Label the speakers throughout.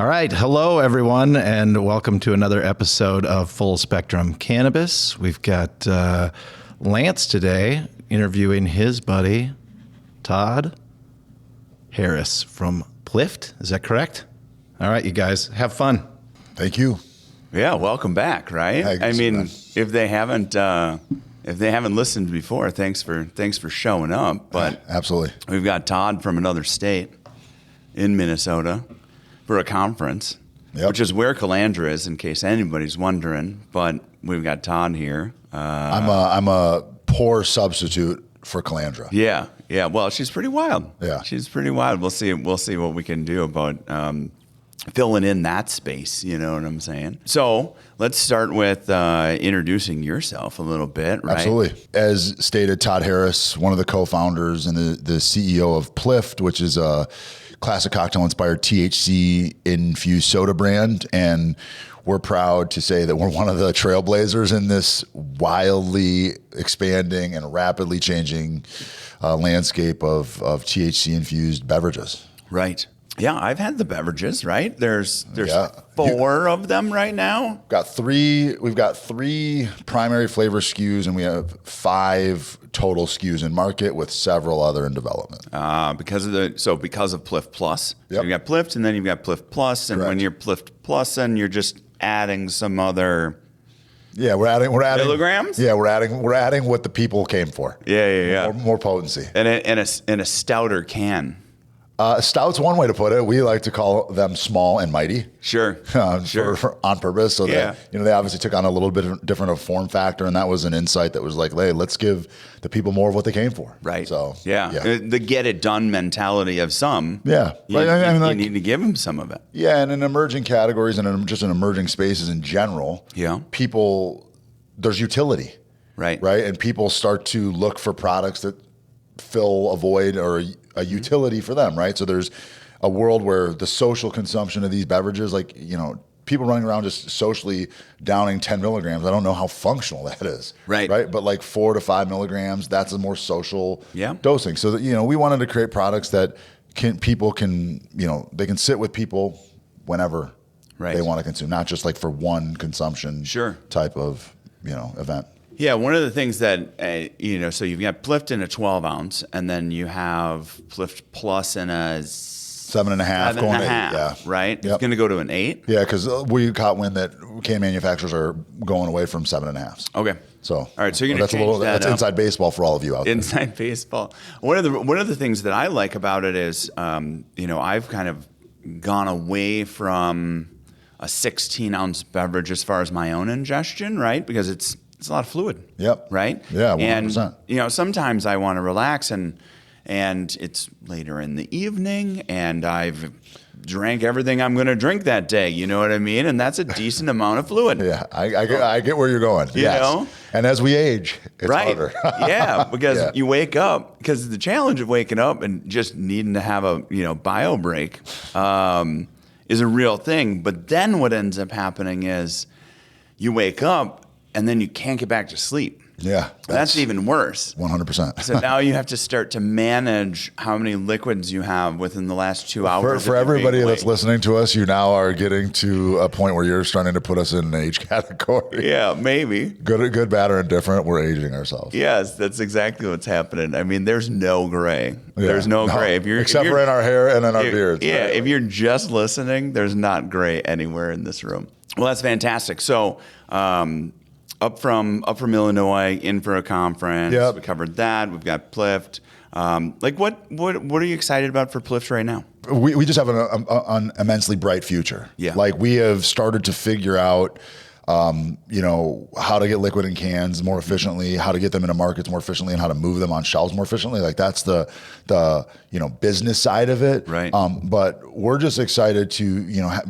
Speaker 1: All right. Hello, everyone, and welcome to another episode of Full Spectrum Cannabis. We've got Lance today interviewing his buddy, Todd Harris from Plift. Is that correct? All right, you guys, have fun.
Speaker 2: Thank you.
Speaker 3: Yeah, welcome back, right? I mean, if they haven't listened before, thanks for showing up. But
Speaker 2: absolutely,
Speaker 3: we've got Todd from another state in Minnesota for a conference, which is where Calandra is, in case anybody's wondering. But we've got Todd here.
Speaker 2: I'm a poor substitute for Calandra.
Speaker 3: Yeah. Well, she's pretty wild.
Speaker 2: Yeah,
Speaker 3: she's pretty wild. We'll see what we can do about filling in that space. You know what I'm saying? So let's start with introducing yourself a little bit, right?
Speaker 2: Absolutely. As stated, Todd Harris, one of the co-founders and the CEO of Plift, which is a classic cocktail-inspired THC-infused soda brand, and we're proud to say that we're one of the trailblazers in this wildly expanding and rapidly changing landscape of THC-infused beverages.
Speaker 3: Right. Yeah, I've had the beverages, right? There's 4 of them right now.
Speaker 2: We've got 3 primary flavor SKUs, and we have 5 total SKUs in market with several other in development.
Speaker 3: Because of Plift Plus.
Speaker 2: Yep.
Speaker 3: So you've got Plift, and then you've got Plift Plus, and when you're Plift Plus, then you're just adding some other.
Speaker 2: Yeah, we're adding
Speaker 3: milligrams.
Speaker 2: Yeah, we're adding what the people came for.
Speaker 3: Yeah.
Speaker 2: More potency.
Speaker 3: And a stouter can.
Speaker 2: Stout's one way to put it. We like to call them small and mighty.
Speaker 3: Sure.
Speaker 2: For on purpose. So that, they obviously took on a little bit different of form factor, and that was an insight that was like, hey, let's give the people more of what they came for.
Speaker 3: Right.
Speaker 2: So
Speaker 3: the get it done mentality of some.
Speaker 2: Yeah.
Speaker 3: You need to give them some of it.
Speaker 2: Yeah, and in emerging categories and just in emerging spaces in general, there's utility.
Speaker 3: Right.
Speaker 2: And people start to look for products that fill a void or a utility for them, right? So there's a world where the social consumption of these beverages, people running around just socially downing 10 milligrams, I don't know how functional that is.
Speaker 3: Right.
Speaker 2: But like 4 to 5 milligrams, that's a more social dosing. So that, we wanted to create products that people can sit with people whenever they want to consume, not just like for one consumption type of, event.
Speaker 3: Yeah, one of the things that, so you've got Plift in a 12 ounce, and then you have Plift Plus in a
Speaker 2: 7.5 going to 8. Yeah.
Speaker 3: Right?
Speaker 2: Yep.
Speaker 3: It's going to go to an 8.
Speaker 2: Yeah, because we caught wind that can manufacturers are going away from 7.5s.
Speaker 3: Okay.
Speaker 2: So
Speaker 3: all right, so you're going to change that
Speaker 2: that's inside baseball for all of you out there.
Speaker 3: Inside baseball. One of the things that I like about it is, I've kind of gone away from a 16 ounce beverage as far as my own ingestion, right? Because it's a lot of fluid.
Speaker 2: Yep.
Speaker 3: Right?
Speaker 2: Yeah, 100%.
Speaker 3: And, sometimes I want to relax and it's later in the evening and I've drank everything I'm going to drink that day. You know what I mean? And that's a decent amount of fluid.
Speaker 2: Yeah, I get where you're going.
Speaker 3: You know?
Speaker 2: And as we age, it's harder.
Speaker 3: Yeah, because you wake up, because the challenge of waking up and just needing to have a, bio break is a real thing. But then what ends up happening is you wake up and then you can't get back to sleep.
Speaker 2: Yeah.
Speaker 3: That's even worse.
Speaker 2: 100%.
Speaker 3: So now you have to start to manage how many liquids you have within the last 2 hours.
Speaker 2: For everybody that's listening to us, you now are getting to a point where you're starting to put us in an age category.
Speaker 3: Yeah, maybe.
Speaker 2: Good, bad, or indifferent, we're aging ourselves.
Speaker 3: Yes, that's exactly what's happening. I mean, there's no gray. Yeah, there's no gray.
Speaker 2: Except for in our hair and in our beards.
Speaker 3: Yeah, if you're just listening, there's not gray anywhere in this room. Well, that's fantastic. So, up from Illinois, in for a conference.
Speaker 2: Yep.
Speaker 3: We covered that. We've got Plift. What are you excited about for Plift right now?
Speaker 2: We just have an immensely bright future.
Speaker 3: Yeah.
Speaker 2: Like we have started to figure out, how to get liquid in cans more efficiently, how to get them into markets more efficiently, and how to move them on shelves more efficiently. Like that's the business side of it.
Speaker 3: Right.
Speaker 2: But we're just excited to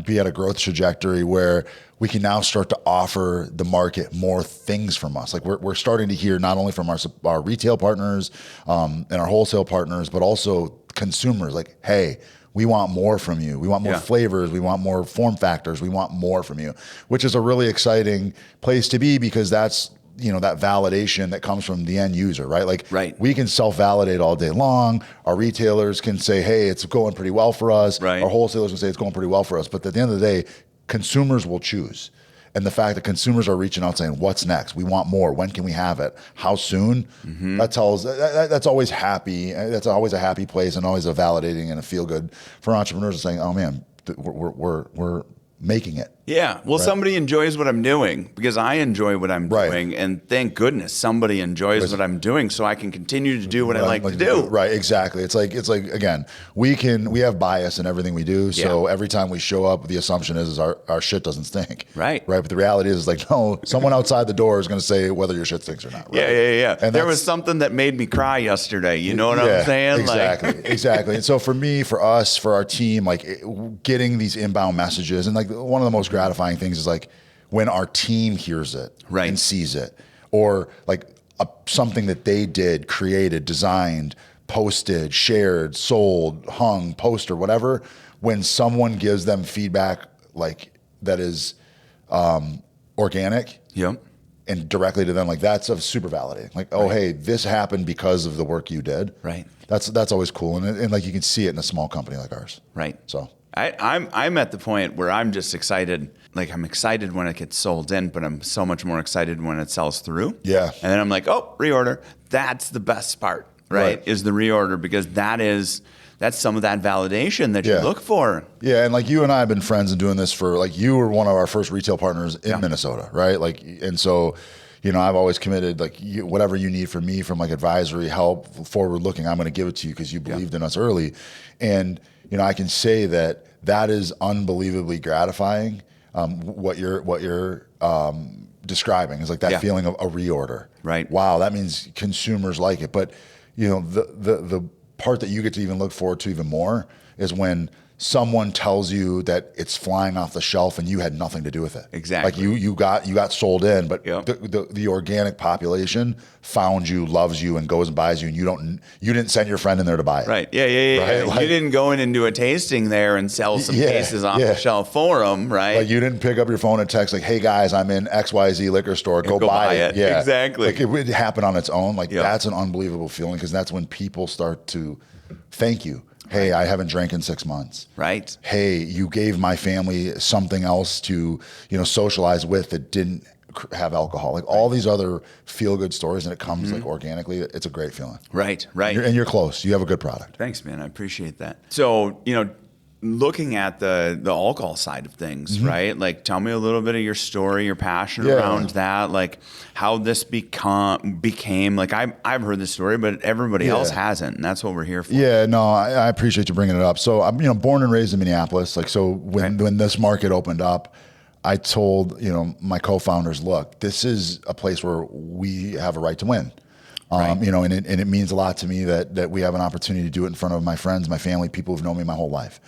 Speaker 2: be at a growth trajectory where we can now start to offer the market more things from us. Like we're starting to hear not only from our retail partners and our wholesale partners, but also consumers. Like, hey, we want more from you. We want more flavors. We want more form factors. We want more from you, which is a really exciting place to be because that's that validation that comes from the end user, right? Like
Speaker 3: Right.
Speaker 2: we can self-validate all day long. Our retailers can say, hey, it's going pretty well for us.
Speaker 3: Right.
Speaker 2: Our wholesalers can say it's going pretty well for us. But at the end of the day, consumers will choose. And the fact that consumers are reaching out saying, what's next? We want more. When can we have it? How soon? That's always happy. That's always a happy place and always a validating and a feel good for entrepreneurs saying, oh man, we're making it.
Speaker 3: Yeah. Well, somebody enjoys what I'm doing because I enjoy what I'm
Speaker 2: Right.
Speaker 3: doing. And thank goodness somebody enjoys what I'm doing so I can continue to do what I like to do.
Speaker 2: Right. Exactly. It's like, again, we have bias in everything we do. So every time we show up, the assumption is our shit doesn't stink.
Speaker 3: Right.
Speaker 2: Right. But the reality is like, no, someone outside the door is going to say whether your shit stinks or not. Right?
Speaker 3: Yeah.
Speaker 2: And
Speaker 3: there was something that made me cry yesterday. You know what I'm saying?
Speaker 2: Exactly. And so for me, for us, for our team, like getting these inbound messages, and like one of the most gratifying things is like when our team hears it
Speaker 3: Right.
Speaker 2: and sees it, or like something that they did, created, designed, posted, shared, sold, hung, poster, whatever, when someone gives them feedback like that is organic
Speaker 3: Yep.
Speaker 2: and directly to them, like that's super validating. Like, oh, hey, this happened because of the work you did.
Speaker 3: Right.
Speaker 2: That's always cool. And like you can see it in a small company like ours.
Speaker 3: Right.
Speaker 2: So
Speaker 3: I'm at the point where I'm just excited. Like I'm excited when it gets sold in, but I'm so much more excited when it sells through.
Speaker 2: Yeah.
Speaker 3: And then I'm like, oh, reorder. That's the best part, right? Is the reorder, because that's some of that validation that you look for.
Speaker 2: Yeah, and like you and I have been friends and doing this for, like, you were one of our first retail partners in Minnesota, right? Like, and so, I've always committed, like, whatever you need from me, from like advisory help, forward looking, I'm going to give it to you because you believed in us early. And, I can say that is unbelievably gratifying. What you're describing is like that feeling of a reorder.
Speaker 3: Right.
Speaker 2: Wow, that means consumers like it. But, the part that you get to even look forward to even more is when someone tells you that it's flying off the shelf and you had nothing to do with it.
Speaker 3: Exactly.
Speaker 2: Like you got sold in, but the organic population found you, loves you, and goes and buys you, and you didn't send your friend in there to buy it.
Speaker 3: Right. Yeah.
Speaker 2: Right? Like,
Speaker 3: you didn't go in and do a tasting there and sell some cases off the shelf for them, right?
Speaker 2: Like you didn't pick up your phone and text like, hey guys, I'm in XYZ liquor store, go buy it. Yeah,
Speaker 3: exactly.
Speaker 2: Like it would happen on its own. Like that's an unbelievable feeling, because that's when people start to thank you. Hey, I haven't drank in 6 months.
Speaker 3: Right.
Speaker 2: Hey, you gave my family something else to, socialize with that didn't have alcohol. Like all these other feel-good stories, and it comes like organically. It's a great feeling.
Speaker 3: Right.
Speaker 2: And you're close. You have a good product.
Speaker 3: Thanks, man. I appreciate that. So, looking at the alcohol side of things, right? Like, tell me a little bit of your story, your passion around that, like how this became. Like, I've heard this story, but everybody else hasn't, and that's what we're here for.
Speaker 2: Yeah, no, I appreciate you bringing it up. So I'm, born and raised in Minneapolis. Like, so when this market opened up, I told my co-founders, look, this is a place where we have a right to win. And it means a lot to me that we have an opportunity to do it in front of my friends, my family, people who've known me my whole life.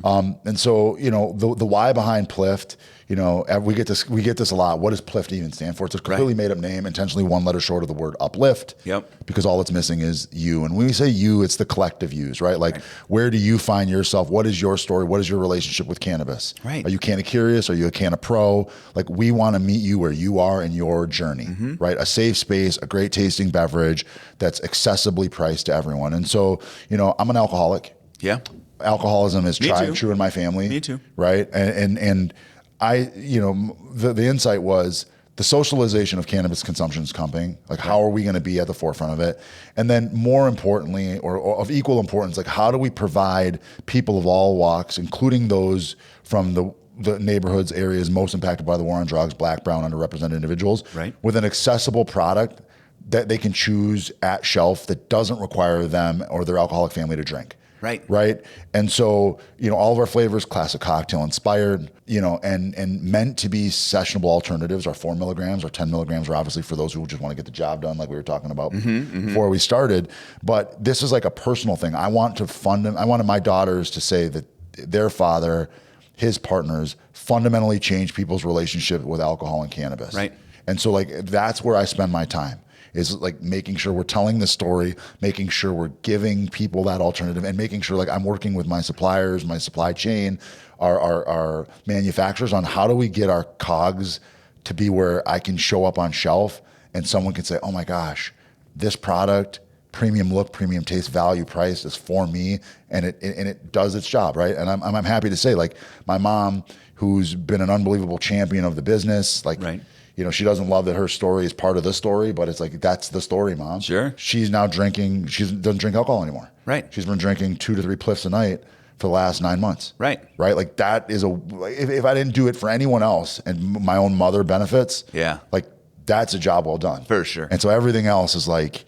Speaker 2: And so, the why behind Plift, we get this a lot. What does Plift even stand for? It's a completely made up name, intentionally one letter short of the word uplift.
Speaker 3: Yep.
Speaker 2: Because all it's missing is you. And when we say you, it's the collective yous, right? Like, where do you find yourself? What is your story? What is your relationship with cannabis?
Speaker 3: Right.
Speaker 2: Are you Canna Curious? Are you a Canna Pro? Like, we want to meet you where you are in your journey, right? A safe space, a great tasting beverage that's accessibly priced to everyone. And so, I'm an alcoholic.
Speaker 3: Yeah.
Speaker 2: Alcoholism is tried and true in my family.
Speaker 3: Me too.
Speaker 2: Right. And I, the insight was the socialization of cannabis consumption is coming. Like, how are we going to be at the forefront of it? And then more importantly, or of equal importance, like, how do we provide people of all walks, including those from the neighborhoods, areas most impacted by the war on drugs, Black, brown, underrepresented individuals, with an accessible product that they can choose at shelf that doesn't require them or their alcoholic family to drink. Right. And so, all of our flavors, classic cocktail inspired, and meant to be sessionable alternatives. Our 4 milligrams, our 10 milligrams are obviously for those who just want to get the job done, like we were talking about before we started. But this is like a personal thing. I wanted my daughters to say that their father, his partners, fundamentally changed people's relationship with alcohol and cannabis.
Speaker 3: Right.
Speaker 2: And so, like, that's where I spend my time. Is like making sure we're telling the story, making sure we're giving people that alternative, and making sure, like, I'm working with my suppliers, my supply chain, our manufacturers on how do we get our COGS to be where I can show up on shelf and someone can say, oh my gosh, this product, premium look, premium taste, value, price is for me, and it does its job, right? And I'm happy to say, like, my mom, who's been an unbelievable champion of the business, like,
Speaker 3: right.
Speaker 2: You know, she doesn't love that her story is part of the story, but it's like, that's the story, Mom.
Speaker 3: Sure.
Speaker 2: She's now drinking, she doesn't drink alcohol anymore.
Speaker 3: Right.
Speaker 2: She's been drinking 2 to 3 Plifts a night for the last 9 months.
Speaker 3: Right.
Speaker 2: Right. Like, that is if I didn't do it for anyone else and my own mother benefits, like, that's a job well done.
Speaker 3: For sure.
Speaker 2: And so everything else is like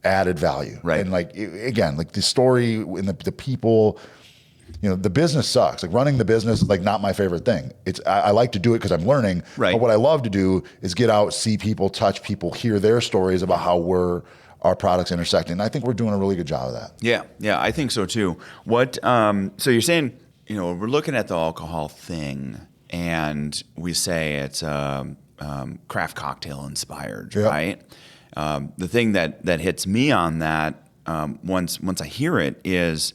Speaker 2: added value.
Speaker 3: Right.
Speaker 2: And like, again, like the story and the people, you know, the business sucks. Like, running the business is like not my favorite thing. I like to do it because I'm learning.
Speaker 3: Right.
Speaker 2: But what I love to do is get out, see people, touch people, hear their stories about how our products intersecting. And I think we're doing a really good job of that.
Speaker 3: Yeah, I think so too. What? So you're saying, you know, we're looking at the alcohol thing, and we say it's craft cocktail inspired, right? The thing that hits me on that once I hear it is,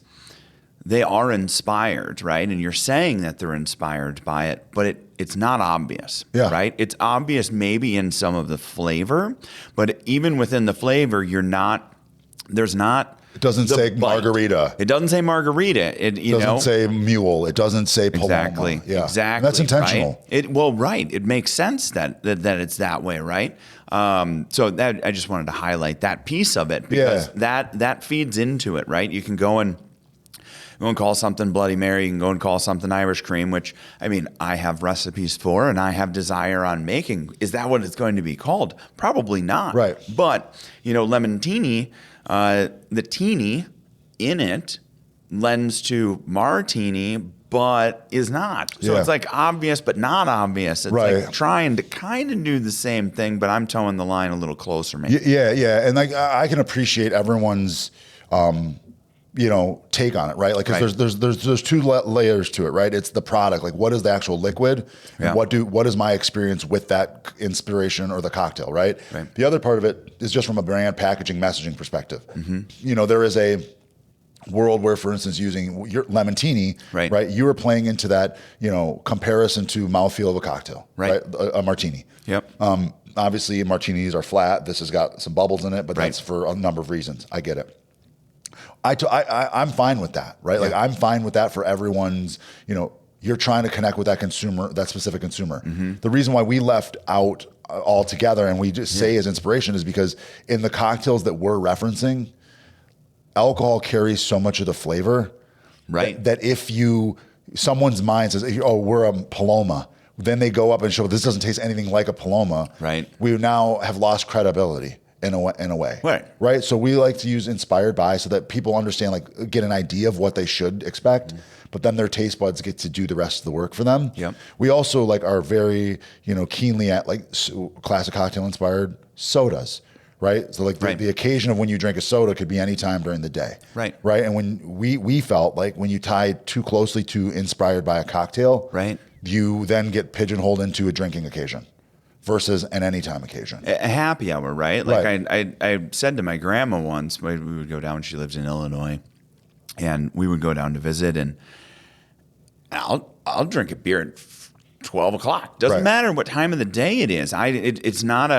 Speaker 3: they are inspired, right? And you're saying that they're inspired by it, but it's not obvious, right? It's obvious maybe in some of the flavor, but even within the flavor, there's not.
Speaker 2: It doesn't say margarita.
Speaker 3: It doesn't say margarita. It
Speaker 2: doesn't say mule. It doesn't say Paloma.
Speaker 3: Exactly.
Speaker 2: Yeah.
Speaker 3: Exactly.
Speaker 2: And that's intentional.
Speaker 3: Right? It makes sense that it's that way, right? So that I just wanted to highlight that piece of it, because that feeds into it, right? You can go and call something Bloody Mary. You can go and call something Irish Cream, which, I mean, I have recipes for and I have desire on making. Is that what it's going to be called? Probably not.
Speaker 2: Right.
Speaker 3: But, you know, Lemontini, the teeny in it lends to martini, but is not. So it's like obvious, but not obvious. It's like trying to kind of do the same thing, but I'm towing the line a little closer, maybe.
Speaker 2: Yeah. And like, I can appreciate everyone's, you know, take on it, right? Like, because there's 2 layers to it, right? It's the product, like, what is the actual liquid, and what is my experience with that inspiration or the cocktail, right? The other part of it is just from a brand packaging messaging perspective. Mm-hmm. You know, there is a world where, for instance, using your Lemontini, right? You were playing into that, you know, comparison to mouthfeel of a cocktail, right? A martini.
Speaker 3: Yep.
Speaker 2: Obviously, martinis are flat. This has got some bubbles in it, but that's for a number of reasons. I get it. I'm fine with that, right? Like, I'm fine with that for everyone's, you know, you're trying to connect with that consumer, that specific consumer. Mm-hmm. The reason why we left out altogether and we just say as inspiration is because in the cocktails that we're referencing, alcohol carries so much of the flavor, right? That if someone's mind says, oh, we're a Paloma, then they go up and show, this doesn't taste anything like a Paloma. Right. We now have lost credibility. In a way. Right. So we like to use inspired by so that people understand, like, get an idea of what they should expect, but then their taste buds get to do the rest of the work for them. Yep. We also like are very, you know, keenly at like classic cocktail inspired sodas. Right. So like the occasion of when you drink a soda could be any time during the day. Right. And when we felt like when you tie too closely to inspired by a cocktail, you then get pigeonholed into a drinking occasion versus an anytime occasion.
Speaker 3: A happy hour, right? Like I said to my grandma once, we would go down, she lives in Illinois, and we would go down to visit, and I'll drink a beer at 12 o'clock. Doesn't matter what time of the day it is. It's not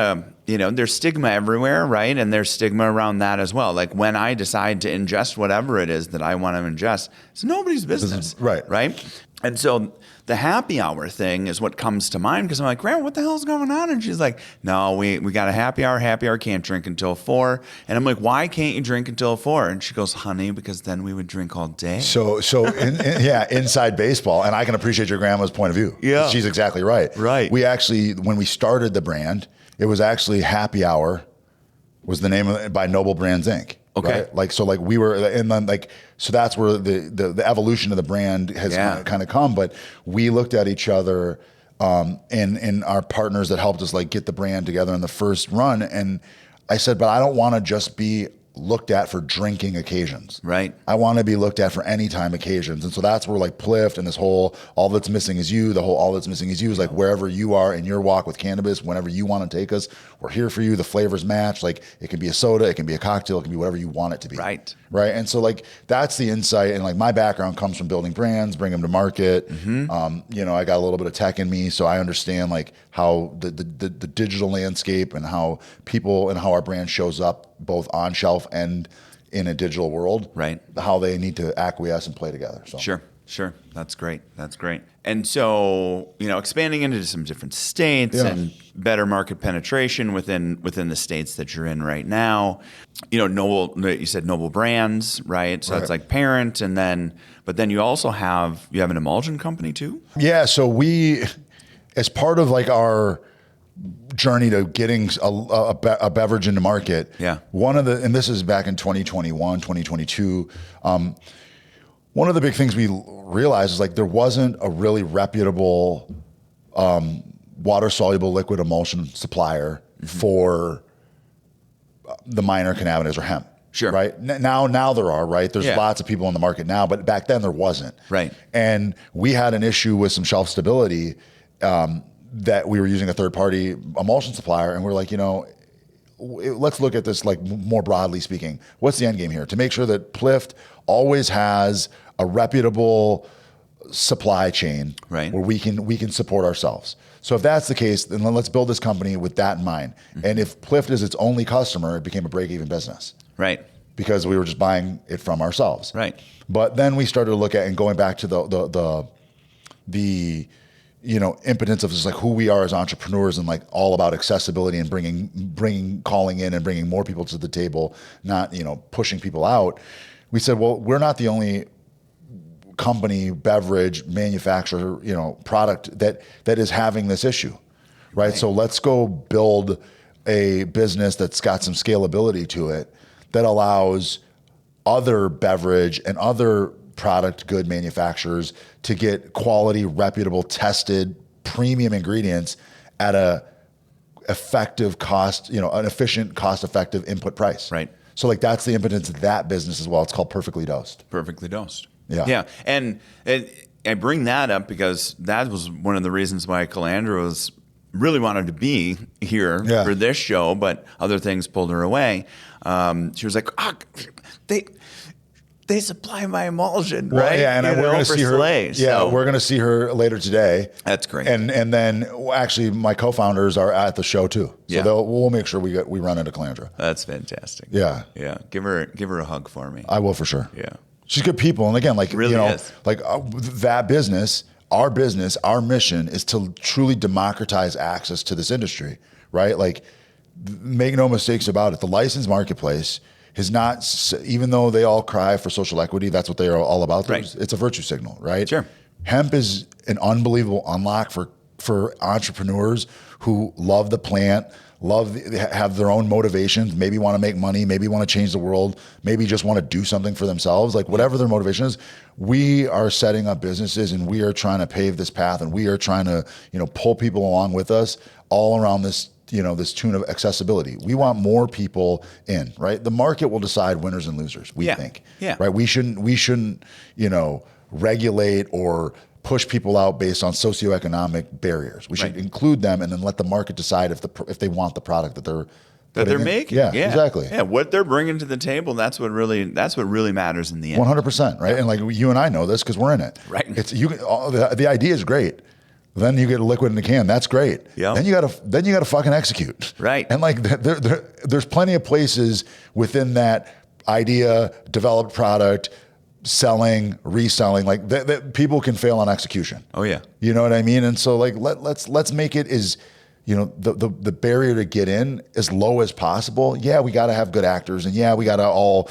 Speaker 3: there's stigma everywhere, right? And there's stigma around that as well. Like, when I decide to ingest whatever it is that I want to ingest, it's nobody's business. Right? And so the happy hour thing is what comes to mind, because I'm like, Grandma, what the hell's going on? And she's like, no, we got a happy hour. Happy hour can't drink until 4. And I'm like, why can't you drink until 4? And she goes, honey, because then we would drink all day.
Speaker 2: So inside baseball. And I can appreciate your grandma's point of view. Yeah. She's exactly right. Right. We actually, when we started the brand, it was actually Happy Hour was the name of it, by Noble Brands Inc. Okay. Right? We were, and then so that's where the evolution of the brand has kind of come. But we looked at each other, and our partners that helped us like get the brand together in the first run. And I said, but I don't want to just be looked at for drinking occasions.
Speaker 3: Right.
Speaker 2: I want to be looked at for anytime occasions. And so that's where like Plift and this whole all that's missing is you, the whole all that's missing is you is like wherever you are in your walk with cannabis, whenever you want to take us, we're here for you. The flavors match. Like it can be a soda, it can be a cocktail, it can be whatever you want it to be.
Speaker 3: Right.
Speaker 2: Right. And so like that's the insight. And like my background comes from building brands, bring them to market. I got a little bit of tech in me, so I understand like how the digital landscape and how people and how our brand shows up both on shelf and in a digital world,
Speaker 3: right?
Speaker 2: How they need to acquiesce and play together. So
Speaker 3: Sure. That's great. And so, expanding into some different states and better market penetration within the states that you're in right now. You said Noble Brands, right? So it's like parent, but then you also have an emulsion company too?
Speaker 2: Yeah. So we, as part of like our journey to getting a beverage into market.
Speaker 3: Yeah.
Speaker 2: And this is back in 2021, 2022. One of the big things we realized is like there wasn't a really reputable water soluble liquid emulsion supplier for the minor cannabinoids or hemp.
Speaker 3: Sure.
Speaker 2: Right. Now there are, right. There's lots of people in the market now, but back then there wasn't.
Speaker 3: Right.
Speaker 2: And we had an issue with some shelf stability, that we were using a third-party emulsion supplier, and we're like, let's look at this like more broadly speaking. What's the end game here? To make sure that Plift always has a reputable supply chain,
Speaker 3: right,
Speaker 2: where we can support ourselves. So if that's the case, then let's build this company with that in mind. And if Plift is its only customer, it became a break-even business,
Speaker 3: right? Because
Speaker 2: we were just buying it from ourselves,
Speaker 3: right?
Speaker 2: But then we started to look at and going back to the impotence of just like who we are as entrepreneurs and like all about accessibility and calling in and bringing more people to the table, not, pushing people out. We said, well, we're not the only company, beverage manufacturer, product that is having this issue. Right. So let's go build a business that's got some scalability to it that allows other beverage and other product good manufacturers to get quality, reputable, tested, premium ingredients at an effective cost, an efficient, cost-effective input price.
Speaker 3: Right.
Speaker 2: So like that's the impotence of that business as well. It's called Perfectly Dosed.
Speaker 3: Perfectly Dosed.
Speaker 2: Yeah.
Speaker 3: Yeah. And I bring that up because that was one of the reasons why Calandra really wanted to be here for this show, but other things pulled her away. She was like, they supply my emulsion, right?
Speaker 2: Well, yeah, and we're going to see her.
Speaker 3: Slays,
Speaker 2: we're going to see her later today.
Speaker 3: That's great.
Speaker 2: And then actually, my co-founders are at the show too, so we'll make sure we run into Calandra.
Speaker 3: That's fantastic.
Speaker 2: Yeah.
Speaker 3: Give her a hug for me.
Speaker 2: I will for sure.
Speaker 3: Yeah,
Speaker 2: she's good people, and again, like
Speaker 3: really is.
Speaker 2: Like that business, our mission is to truly democratize access to this industry, right? Like, make no mistakes about it. The licensed marketplace is not, even though they all cry for social equity, that's what they are all about.
Speaker 3: Right.
Speaker 2: It's a virtue signal, right?
Speaker 3: Sure.
Speaker 2: Hemp is an unbelievable unlock for entrepreneurs who love the plant, have their own motivations, maybe want to make money, maybe want to change the world, maybe just want to do something for themselves, like whatever their motivation is. We are setting up businesses and we are trying to pave this path, and we are trying to, pull people along with us all around this, this tune of accessibility. We want more people in, right? The market will decide winners and losers, we think.
Speaker 3: Yeah.
Speaker 2: Right? We shouldn't, regulate or push people out based on socioeconomic barriers. We should include them and then let the market decide if they want the product that they're making.
Speaker 3: Yeah,
Speaker 2: exactly.
Speaker 3: Yeah, what they're bringing to the table, that's what really matters in the end.
Speaker 2: 100%, right? And like you and I know this because we're in it.
Speaker 3: Right.
Speaker 2: The idea is great. Then you get a liquid in a can. That's great.
Speaker 3: Yeah.
Speaker 2: Then you gotta fucking execute.
Speaker 3: Right.
Speaker 2: And like there's plenty of places within that idea, developed product, selling, reselling, like that people can fail on execution.
Speaker 3: Oh yeah.
Speaker 2: You know what I mean? And so like let's make it as the barrier to get in as low as possible. Yeah, we got to have good actors, and yeah, we got to all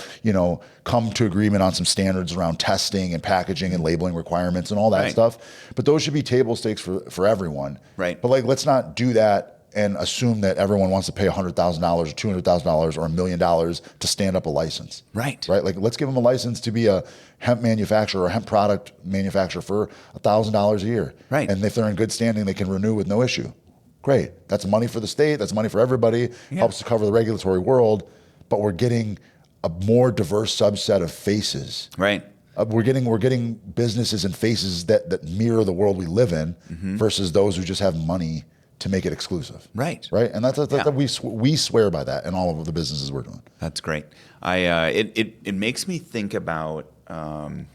Speaker 2: come to agreement on some standards around testing and packaging and labeling requirements and all that stuff. But those should be table stakes for everyone.
Speaker 3: Right.
Speaker 2: But like, let's not do that and assume that everyone wants to pay $100,000 or $200,000 or $1 million to stand up a license.
Speaker 3: Right.
Speaker 2: Right. Like, let's give them a license to be a hemp manufacturer or hemp product manufacturer for $1,000 a year.
Speaker 3: Right.
Speaker 2: And if they're in good standing, they can renew with no issue. Great. That's money for the state. That's money for everybody.
Speaker 3: Yeah.
Speaker 2: Helps to cover the regulatory world. But we're getting a more diverse subset of faces.
Speaker 3: Right.
Speaker 2: We're getting businesses and faces that mirror the world we live in versus those who just have money to make it exclusive.
Speaker 3: Right.
Speaker 2: Right. And we swear by that in all of the businesses we're doing.
Speaker 3: That's great. It makes me think about a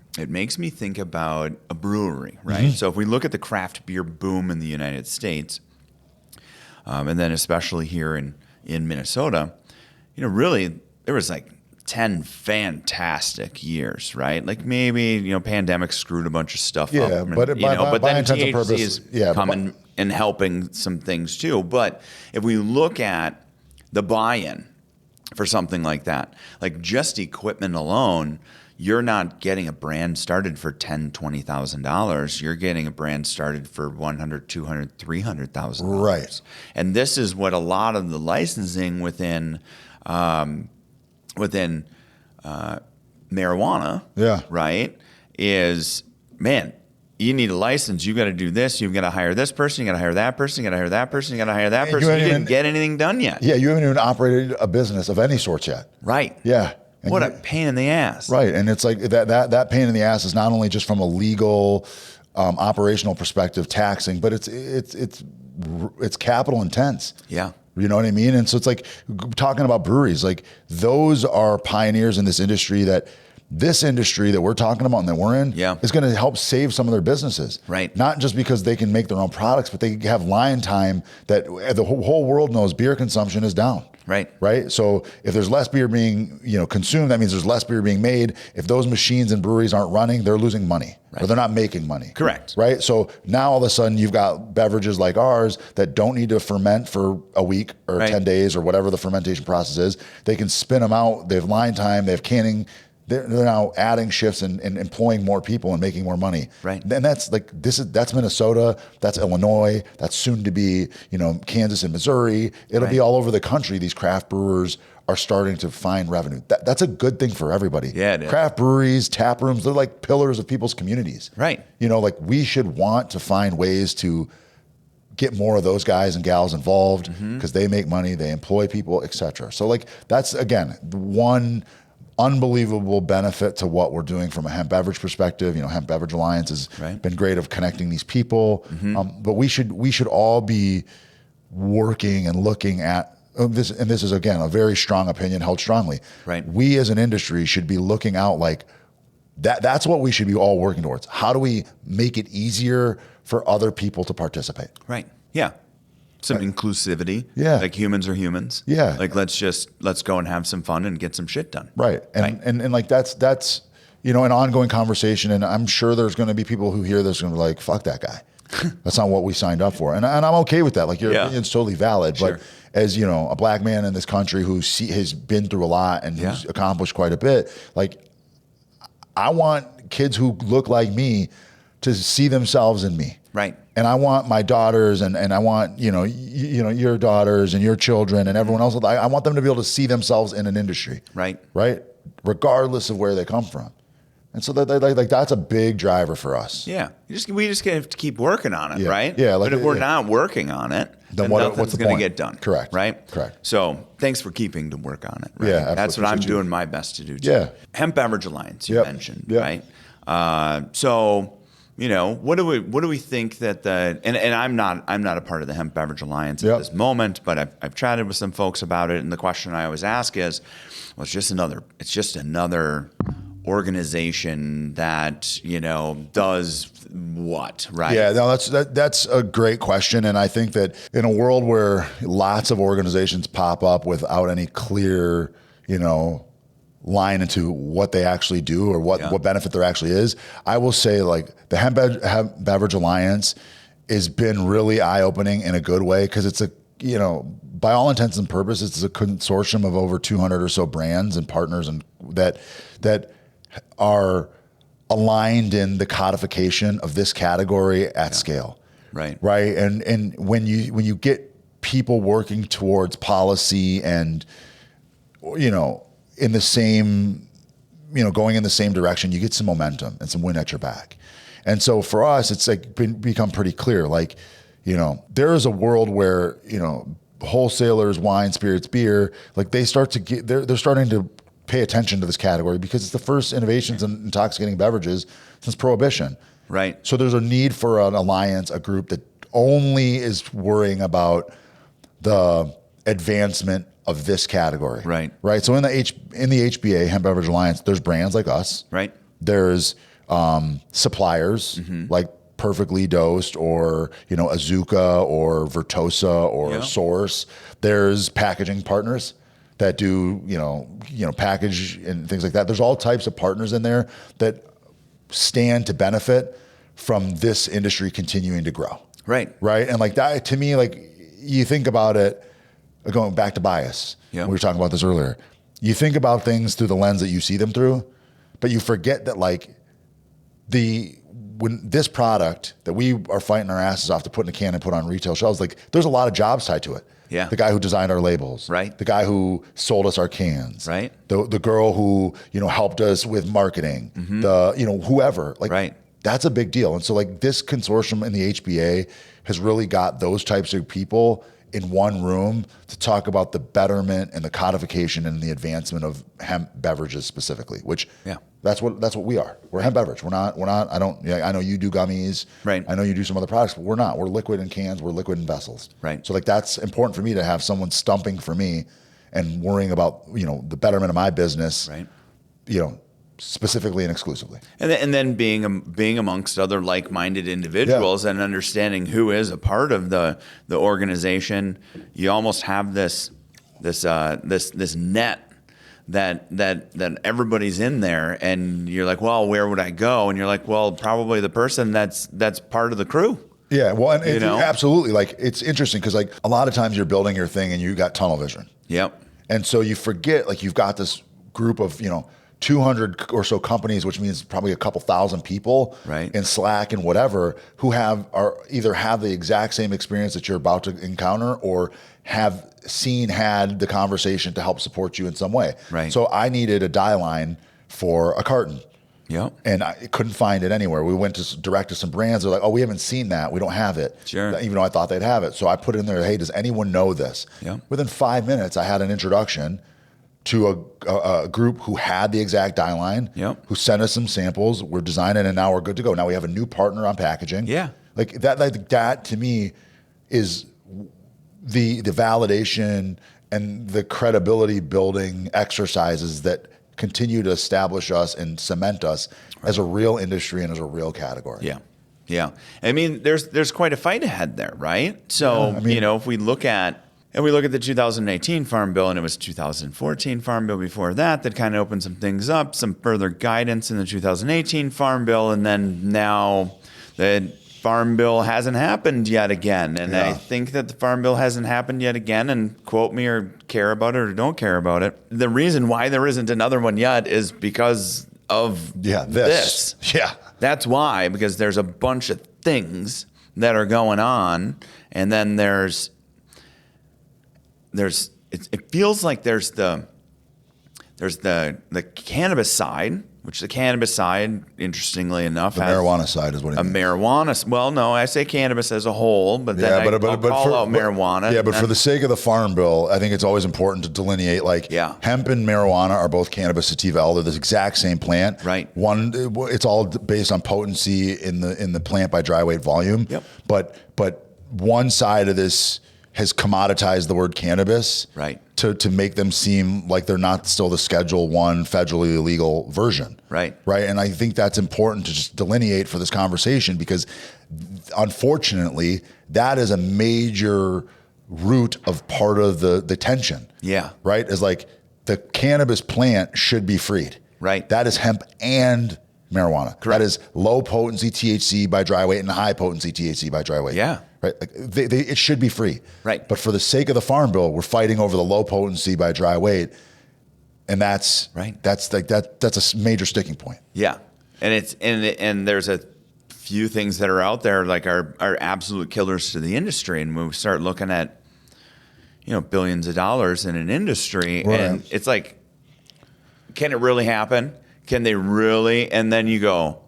Speaker 3: brewery, right? So if we look at the craft beer boom in the United States, and then especially here in Minnesota, really there was like 10 fantastic years, right? Like maybe, pandemic screwed a bunch of stuff up.
Speaker 2: Yeah, but then
Speaker 3: THC is coming and helping some things too. But if we look at the buy-in for something like that, like just equipment alone, you're not getting a brand started for $10,000, $20,000. You're getting a brand started for $100,000, $200,000, $300,000.
Speaker 2: Right.
Speaker 3: And this is what a lot of the licensing within marijuana, right, is, man, you need a license. You got to do this. You've got to hire this person. You got to hire that person. You got to hire that person. You got to hire that person. You didn't get anything done yet.
Speaker 2: Yeah, you haven't even operated a business of any sort yet.
Speaker 3: Right.
Speaker 2: Yeah.
Speaker 3: And what a pain in the ass.
Speaker 2: Right. And it's like that pain in the ass is not only just from a legal, operational perspective, taxing, but it's capital intense.
Speaker 3: Yeah.
Speaker 2: You know what I mean? And so it's like talking about breweries, like those are pioneers in this industry that we're talking about and that we're in is going to help save some of their businesses.
Speaker 3: Right.
Speaker 2: Not just because they can make their own products, but they have line time that the whole world knows beer consumption is down.
Speaker 3: Right.
Speaker 2: Right. So if there's less beer being, consumed, that means there's less beer being made. If those machines and breweries aren't running, they're losing money or they're not making money.
Speaker 3: Correct.
Speaker 2: Right. So now all of a sudden you've got beverages like ours that don't need to ferment for a week or 10 days or whatever the fermentation process is. They can spin them out. They have line time. They have canning. They're now adding shifts and employing more people and making more money.
Speaker 3: Right.
Speaker 2: And that's that's Minnesota, that's Illinois, that's soon to be, Kansas and Missouri. It'll be all over the country. These craft brewers are starting to find revenue. That's a good thing for everybody.
Speaker 3: Yeah, it is.
Speaker 2: Craft breweries, tap rooms, they're like pillars of people's communities.
Speaker 3: Right.
Speaker 2: We should want to find ways to get more of those guys and gals involved because they make money, they employ people, et cetera. So that's, again, one unbelievable benefit to what we're doing from a hemp beverage perspective. Hemp Beverage Alliance has been great of connecting these people. But we should all be working and looking at this. And this is, again, a very strong opinion held strongly.
Speaker 3: Right.
Speaker 2: We as an industry should be looking out like that. That's what we should be all working towards. How do we make it easier for other people to participate?
Speaker 3: Right. Yeah. Some inclusivity.
Speaker 2: Yeah.
Speaker 3: Like humans are humans.
Speaker 2: Yeah.
Speaker 3: Like let's go and have some fun and get some shit done.
Speaker 2: Right. And like that's an ongoing conversation. And I'm sure there's going to be people who hear this and be like, fuck that guy. That's not what we signed up for. And I'm okay with that. Like your opinion's totally valid.
Speaker 3: Sure.
Speaker 2: But as a black man in this country who has been through a lot and who's accomplished quite a bit, like I want kids who look like me to see themselves in me.
Speaker 3: Right.
Speaker 2: And I want my daughters and I want, your daughters and your children and everyone else. I want them to be able to see themselves in an industry.
Speaker 3: Right.
Speaker 2: Right. Regardless of where they come from. And so that's a big driver for us.
Speaker 3: Yeah. We just have to keep working on it. Right.
Speaker 2: Yeah.
Speaker 3: But if we're not working on it, then nothing's going to get done.
Speaker 2: Correct.
Speaker 3: Right.
Speaker 2: Correct.
Speaker 3: So thanks for keeping to work on it. Right?
Speaker 2: Yeah. Absolutely.
Speaker 3: That's what I'm doing my best to do too.
Speaker 2: Yeah.
Speaker 3: Hemp Beverage Alliance, you mentioned, right? So, what do we think that and I'm not a part of the Hemp Beverage Alliance at this moment, but I've chatted with some folks about it, and the question I always ask is, well, it's just another organization that does what, right?
Speaker 2: Yeah, no, that's a great question, and I think that in a world where lots of organizations pop up without any clear, line into what they actually do or what benefit there actually is, I will say like the Hemp Beverage Alliance has been really eye-opening in a good way because it's by all intents and purposes, it's a consortium of over 200 or so brands and partners and that are aligned in the codification of this category at scale.
Speaker 3: Right.
Speaker 2: Right. And when you get people working towards policy and, in the same, going in the same direction, you get some momentum and some wind at your back. And so for us, it's like become pretty clear, like, there is a world where, wholesalers, wine, spirits, beer, like they're starting to pay attention to this category because it's the first innovations in intoxicating beverages since Prohibition.
Speaker 3: Right.
Speaker 2: So there's a need for an alliance, a group that only is worrying about the advancement of this category.
Speaker 3: Right.
Speaker 2: Right. So in the HBA, Hemp Beverage Alliance, there's brands like us.
Speaker 3: Right.
Speaker 2: There's suppliers like Perfectly Dosed or, Azuka or Vertosa or Source. There's packaging partners that do, package and things like that. There's all types of partners in there that stand to benefit from this industry continuing to grow.
Speaker 3: Right.
Speaker 2: Right. And like that, to me, like you think about it, going back to bias.
Speaker 3: Yeah.
Speaker 2: We were talking about this earlier. You think about things through the lens that you see them through, but you forget that like when this product that we are fighting our asses off to put in a can and put on retail shelves, like there's a lot of jobs tied to it.
Speaker 3: Yeah.
Speaker 2: The guy who designed our labels.
Speaker 3: Right.
Speaker 2: The guy who sold us our cans.
Speaker 3: Right.
Speaker 2: The girl who, helped us with marketing. The, whoever. Like
Speaker 3: right.
Speaker 2: That's a big deal. And so like this consortium in the HBA has really got those types of people in one room to talk about the betterment and the codification and the advancement of hemp beverages specifically, which that's what we are. We're a hemp beverage. We're not, I know you do gummies.
Speaker 3: Right.
Speaker 2: I know you do some other products, but we're not. We're liquid in cans. We're liquid in vessels.
Speaker 3: Right.
Speaker 2: So like that's important for me to have someone stumping for me and worrying about, the betterment of my business.
Speaker 3: Right.
Speaker 2: Specifically and exclusively.
Speaker 3: And then being amongst other like-minded individuals and understanding who is a part of the organization, you almost have this net that everybody's in there, and you're like, well, where would I go? And you're like, well, probably the person that's part of the crew.
Speaker 2: Yeah, well, and absolutely. Like it's interesting because like a lot of times you're building your thing and you got tunnel vision.
Speaker 3: Yep.
Speaker 2: And so you forget like you've got this group of 200 or so companies, which means probably a couple thousand people in Slack and whatever, who either have the exact same experience that you're about to encounter or have had the conversation to help support you in some way.
Speaker 3: Right.
Speaker 2: So I needed a die line for a carton.
Speaker 3: Yep.
Speaker 2: And I couldn't find it anywhere. We went direct to some brands. They're like, oh, we haven't seen that. We don't have it.
Speaker 3: Sure.
Speaker 2: Even though I thought they'd have it. So I put it in there, hey, does anyone know this?
Speaker 3: Yep.
Speaker 2: Within 5 minutes, I had an introduction to a group who had the exact die line, who sent us some samples. We're designing, and now we're good to go. Now we have a new partner on packaging.
Speaker 3: Yeah.
Speaker 2: Like that to me is the validation and the credibility building exercises that continue to establish us and cement us as a real industry and as a real category.
Speaker 3: Yeah. Yeah. I mean, there's quite a fight ahead there, right? So, if we look at the 2018 Farm Bill, and it was 2014 Farm Bill before that kind of opened some things up, some further guidance in the 2018 Farm Bill, and then now the Farm Bill hasn't happened yet again. And I think that the Farm Bill hasn't happened yet again, and quote me or care about it or don't care about it. The reason why there isn't another one yet is because of this.
Speaker 2: Yeah.
Speaker 3: That's why, because there's a bunch of things that are going on, and then it feels like there's the cannabis side, which the cannabis side, interestingly enough,
Speaker 2: the marijuana side is what I mean.
Speaker 3: Marijuana. Well, no, I say cannabis as a whole, but then I'll call out marijuana.
Speaker 2: Yeah, but for the sake of the Farm Bill, I think it's always important to delineate hemp and marijuana are both cannabis sativa. They're the exact same plant.
Speaker 3: Right.
Speaker 2: One, it's all based on potency in the plant by dry weight volume.
Speaker 3: Yep.
Speaker 2: But one side of this has commoditized the word cannabis to make them seem like they're not still the Schedule 1 federally illegal version. Right. And I think that's important to just delineate for this conversation because unfortunately that is a major root of part of the tension.
Speaker 3: Yeah.
Speaker 2: Right? Is like the cannabis plant should be freed.
Speaker 3: Right.
Speaker 2: That is hemp and marijuana.
Speaker 3: Correct.
Speaker 2: That is low potency THC by dry weight and high potency THC by dry weight.
Speaker 3: Yeah.
Speaker 2: Right. Like it should be free.
Speaker 3: Right.
Speaker 2: But for the sake of the Farm Bill, we're fighting over the low potency by dry weight. And that's a major sticking point.
Speaker 3: Yeah. And there's a few things that are out there like are absolute killers to the industry. And when we start looking at, billions of dollars in an industry, and it's like, can it really happen? Can they really? And then you go,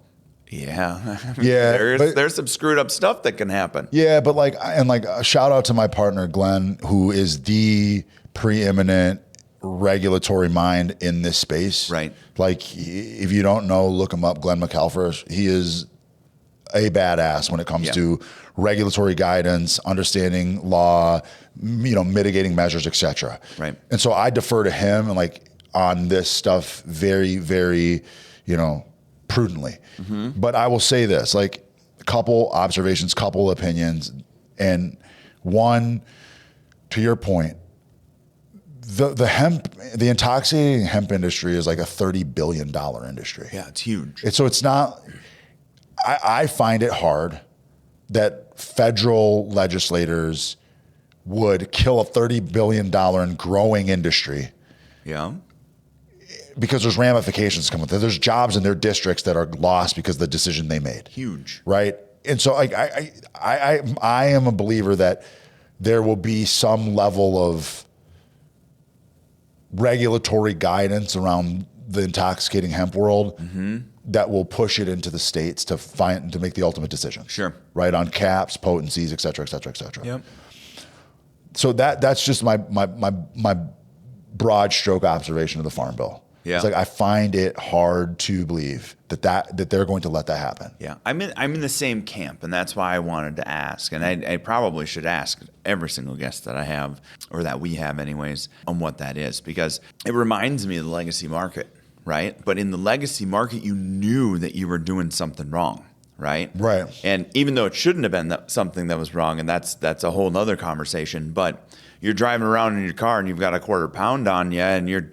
Speaker 3: yeah. There's some screwed up stuff that can happen.
Speaker 2: Yeah, but a shout out to my partner Glenn, who is the preeminent regulatory mind in this space.
Speaker 3: Right.
Speaker 2: Like, if you don't know, look him up, Glenn McAllister. He is a badass when it comes to regulatory guidance, understanding law, mitigating measures, et cetera.
Speaker 3: Right.
Speaker 2: And so I defer to him and like on this stuff very, very, prudently. But I will say this, like, a couple observations, couple opinions. And one, to your point, the intoxicating hemp industry is like a $30 billion industry.
Speaker 3: Yeah, it's huge.
Speaker 2: So it's not, I find it hard that federal legislators would kill a $30 billion and growing industry.
Speaker 3: Yeah.
Speaker 2: Because there's ramifications coming with it. There's jobs in their districts that are lost because of the decision they made.
Speaker 3: Huge.
Speaker 2: Right? And so I am a believer that there will be some level of regulatory guidance around the intoxicating hemp world that will push it into the states to make the ultimate decision.
Speaker 3: Sure.
Speaker 2: Right? On caps, potencies, et cetera, et cetera, et cetera.
Speaker 3: Yep.
Speaker 2: So that's just my broad stroke observation of the Farm Bill.
Speaker 3: Yeah.
Speaker 2: It's like, I find it hard to believe that they're going to let that happen.
Speaker 3: Yeah. I'm in the same camp, and that's why I wanted to ask. And I probably should ask every single guest that I have, or that we have anyways, on what that is, because it reminds me of the legacy market, right? But in the legacy market, you knew that you were doing something wrong. Right.
Speaker 2: Right.
Speaker 3: And even though it shouldn't have been something that was wrong, and that's a whole nother conversation, but you're driving around in your car and you've got a quarter pound on you, and you're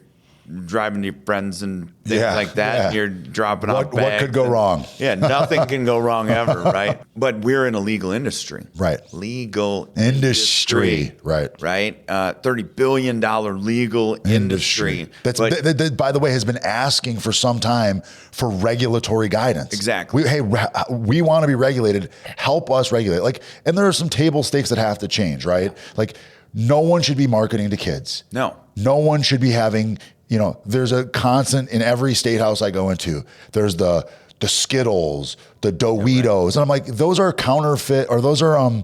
Speaker 3: driving to your friends and things like that.
Speaker 2: Yeah.
Speaker 3: And you're dropping off bags.
Speaker 2: What could go wrong?
Speaker 3: Yeah, nothing can go wrong ever, right? But we're in a legal industry.
Speaker 2: Right.
Speaker 3: Legal
Speaker 2: industry. Right.
Speaker 3: Right. $30 billion legal industry.
Speaker 2: That's that, by the way, has been asking for some time for regulatory guidance.
Speaker 3: Exactly.
Speaker 2: We want to be regulated. Help us regulate. Like, and there are some table stakes that have to change, right? Like, no one should be marketing to kids.
Speaker 3: No
Speaker 2: one should be having, there's a constant in every state house I go into. There's the Skittles, the Doritos. And I'm like, those are counterfeit, or those are,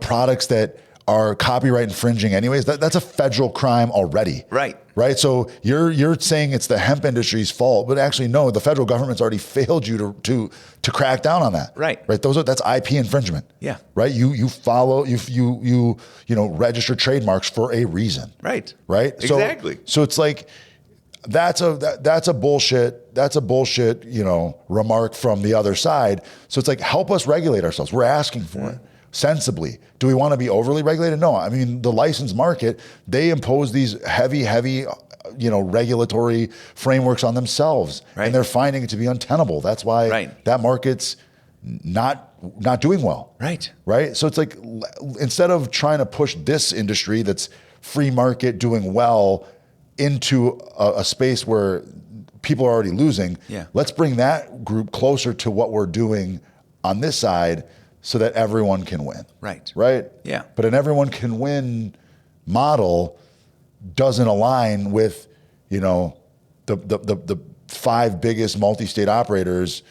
Speaker 2: products that are copyright infringing anyways. That's a federal crime already.
Speaker 3: Right.
Speaker 2: Right. So you're saying it's the hemp industry's fault, but actually, no, the federal government's already failed you to crack down on that.
Speaker 3: Right.
Speaker 2: Right. That's IP infringement.
Speaker 3: Yeah.
Speaker 2: Right. You follow, you register trademarks for a reason.
Speaker 3: Right.
Speaker 2: Right.
Speaker 3: Exactly.
Speaker 2: So it's like, that's a bullshit remark from the other side. So it's like, help us regulate ourselves. We're asking for it sensibly. Do we want to be overly regulated? No. I mean, the licensed market, they impose these heavy, regulatory frameworks on themselves, and they're finding it to be untenable. That's why that market's not doing well.
Speaker 3: Right.
Speaker 2: Right. So it's like, instead of trying to push this industry that's free market doing well into a space where people are already losing, let's bring that group closer to what we're doing on this side so that everyone can win.
Speaker 3: Right.
Speaker 2: Right?
Speaker 3: Yeah.
Speaker 2: But an everyone can win model doesn't align with, the 5 biggest multi-state operators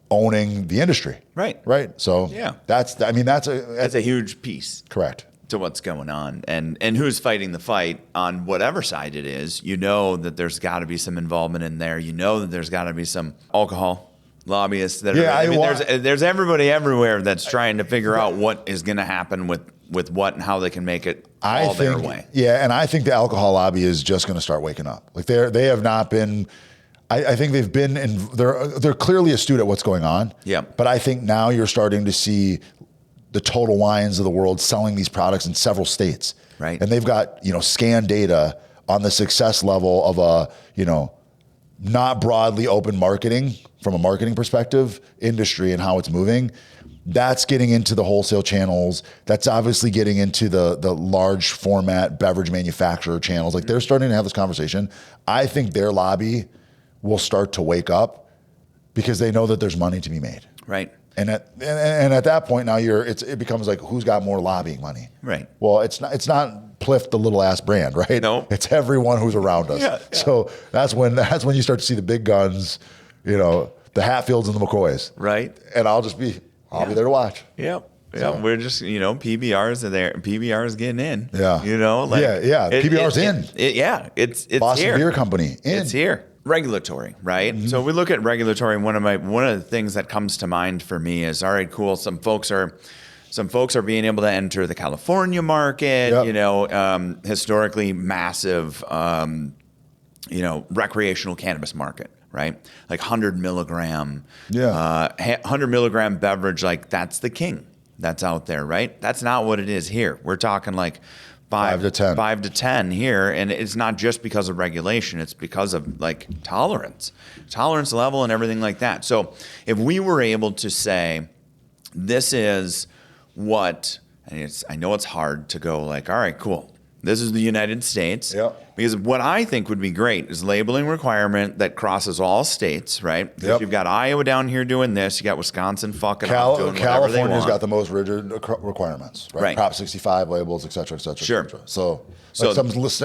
Speaker 2: owning the industry.
Speaker 3: Right.
Speaker 2: Right. So that's
Speaker 3: a huge piece.
Speaker 2: Correct.
Speaker 3: To what's going on and who's fighting the fight on whatever side it is. That there's got to be some involvement in there. That there's got to be some alcohol lobbyists that there's everybody everywhere that's trying to figure out what is going to happen with what and how they can make it their way.
Speaker 2: Yeah, and I think the alcohol lobby is just going to start waking up. Like they have not been. I think they've been they're clearly astute at what's going on.
Speaker 3: Yeah.
Speaker 2: But I think now you're starting to see the Total Wines of the world selling these products in several states.
Speaker 3: Right.
Speaker 2: And they've got, scan data on the success level of a, not broadly open marketing from a marketing perspective industry and how it's moving. That's getting into the wholesale channels. That's obviously getting into the large format beverage manufacturer channels. Like, they're starting to have this conversation. I think their lobby will start to wake up because they know that there's money to be made.
Speaker 3: Right.
Speaker 2: And at that point now it becomes like, who's got more lobbying money?
Speaker 3: Right.
Speaker 2: Well, it's not Plift, the little ass brand, right?
Speaker 3: No.
Speaker 2: It's everyone who's around us. Yeah. So that's when you start to see the big guns, the Hatfields and the McCoys.
Speaker 3: Right.
Speaker 2: And I'll be there to watch.
Speaker 3: Yep. Yeah, we're just, PBRs are there. PBRs getting in.
Speaker 2: Yeah. PBR's in.
Speaker 3: It's
Speaker 2: Boston
Speaker 3: here.
Speaker 2: Beer Company in.
Speaker 3: It's here. Regulatory, right?
Speaker 2: Mm-hmm.
Speaker 3: So we look at regulatory. One of the things that comes to mind for me is, all right, cool. Some folks are being able to enter the California market.
Speaker 2: Yep.
Speaker 3: Historically massive, recreational cannabis market, right? Like 100 milligram.
Speaker 2: Yeah.
Speaker 3: 100 milligram beverage, like that's the king that's out there, right? That's not what it is here. We're talking like 5 to 10 here. And it's not just because of regulation. It's because of like tolerance level and everything like that. So if we were able to say, this is what, and I know it's hard to go like, all right, cool. This is the United States.
Speaker 2: Yep.
Speaker 3: Because what I think would be great is labeling requirement that crosses all states, right? Because you've got Iowa down here doing this. You got Wisconsin fucking off doing whatever they want.
Speaker 2: California's got the most rigid requirements, right? Prop 65 labels, et cetera, et cetera,
Speaker 3: Sure.
Speaker 2: et cetera. So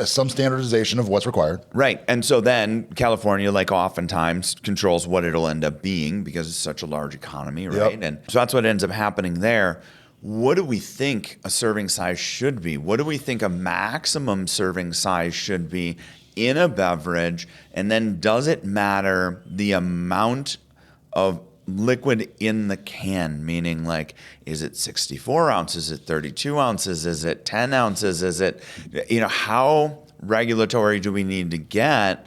Speaker 2: some standardization of what's required.
Speaker 3: Right. And so then California, like oftentimes, controls what it'll end up being because it's such a large economy, right?
Speaker 2: Yep.
Speaker 3: And so that's what ends up happening there. What do we think a serving size should be? What do we think a maximum serving size should be in a beverage? And then does it matter the amount of liquid in the can? Meaning like, is it 64 ounces? Is it 32 ounces? Is it 10 ounces? Is it, how regulatory do we need to get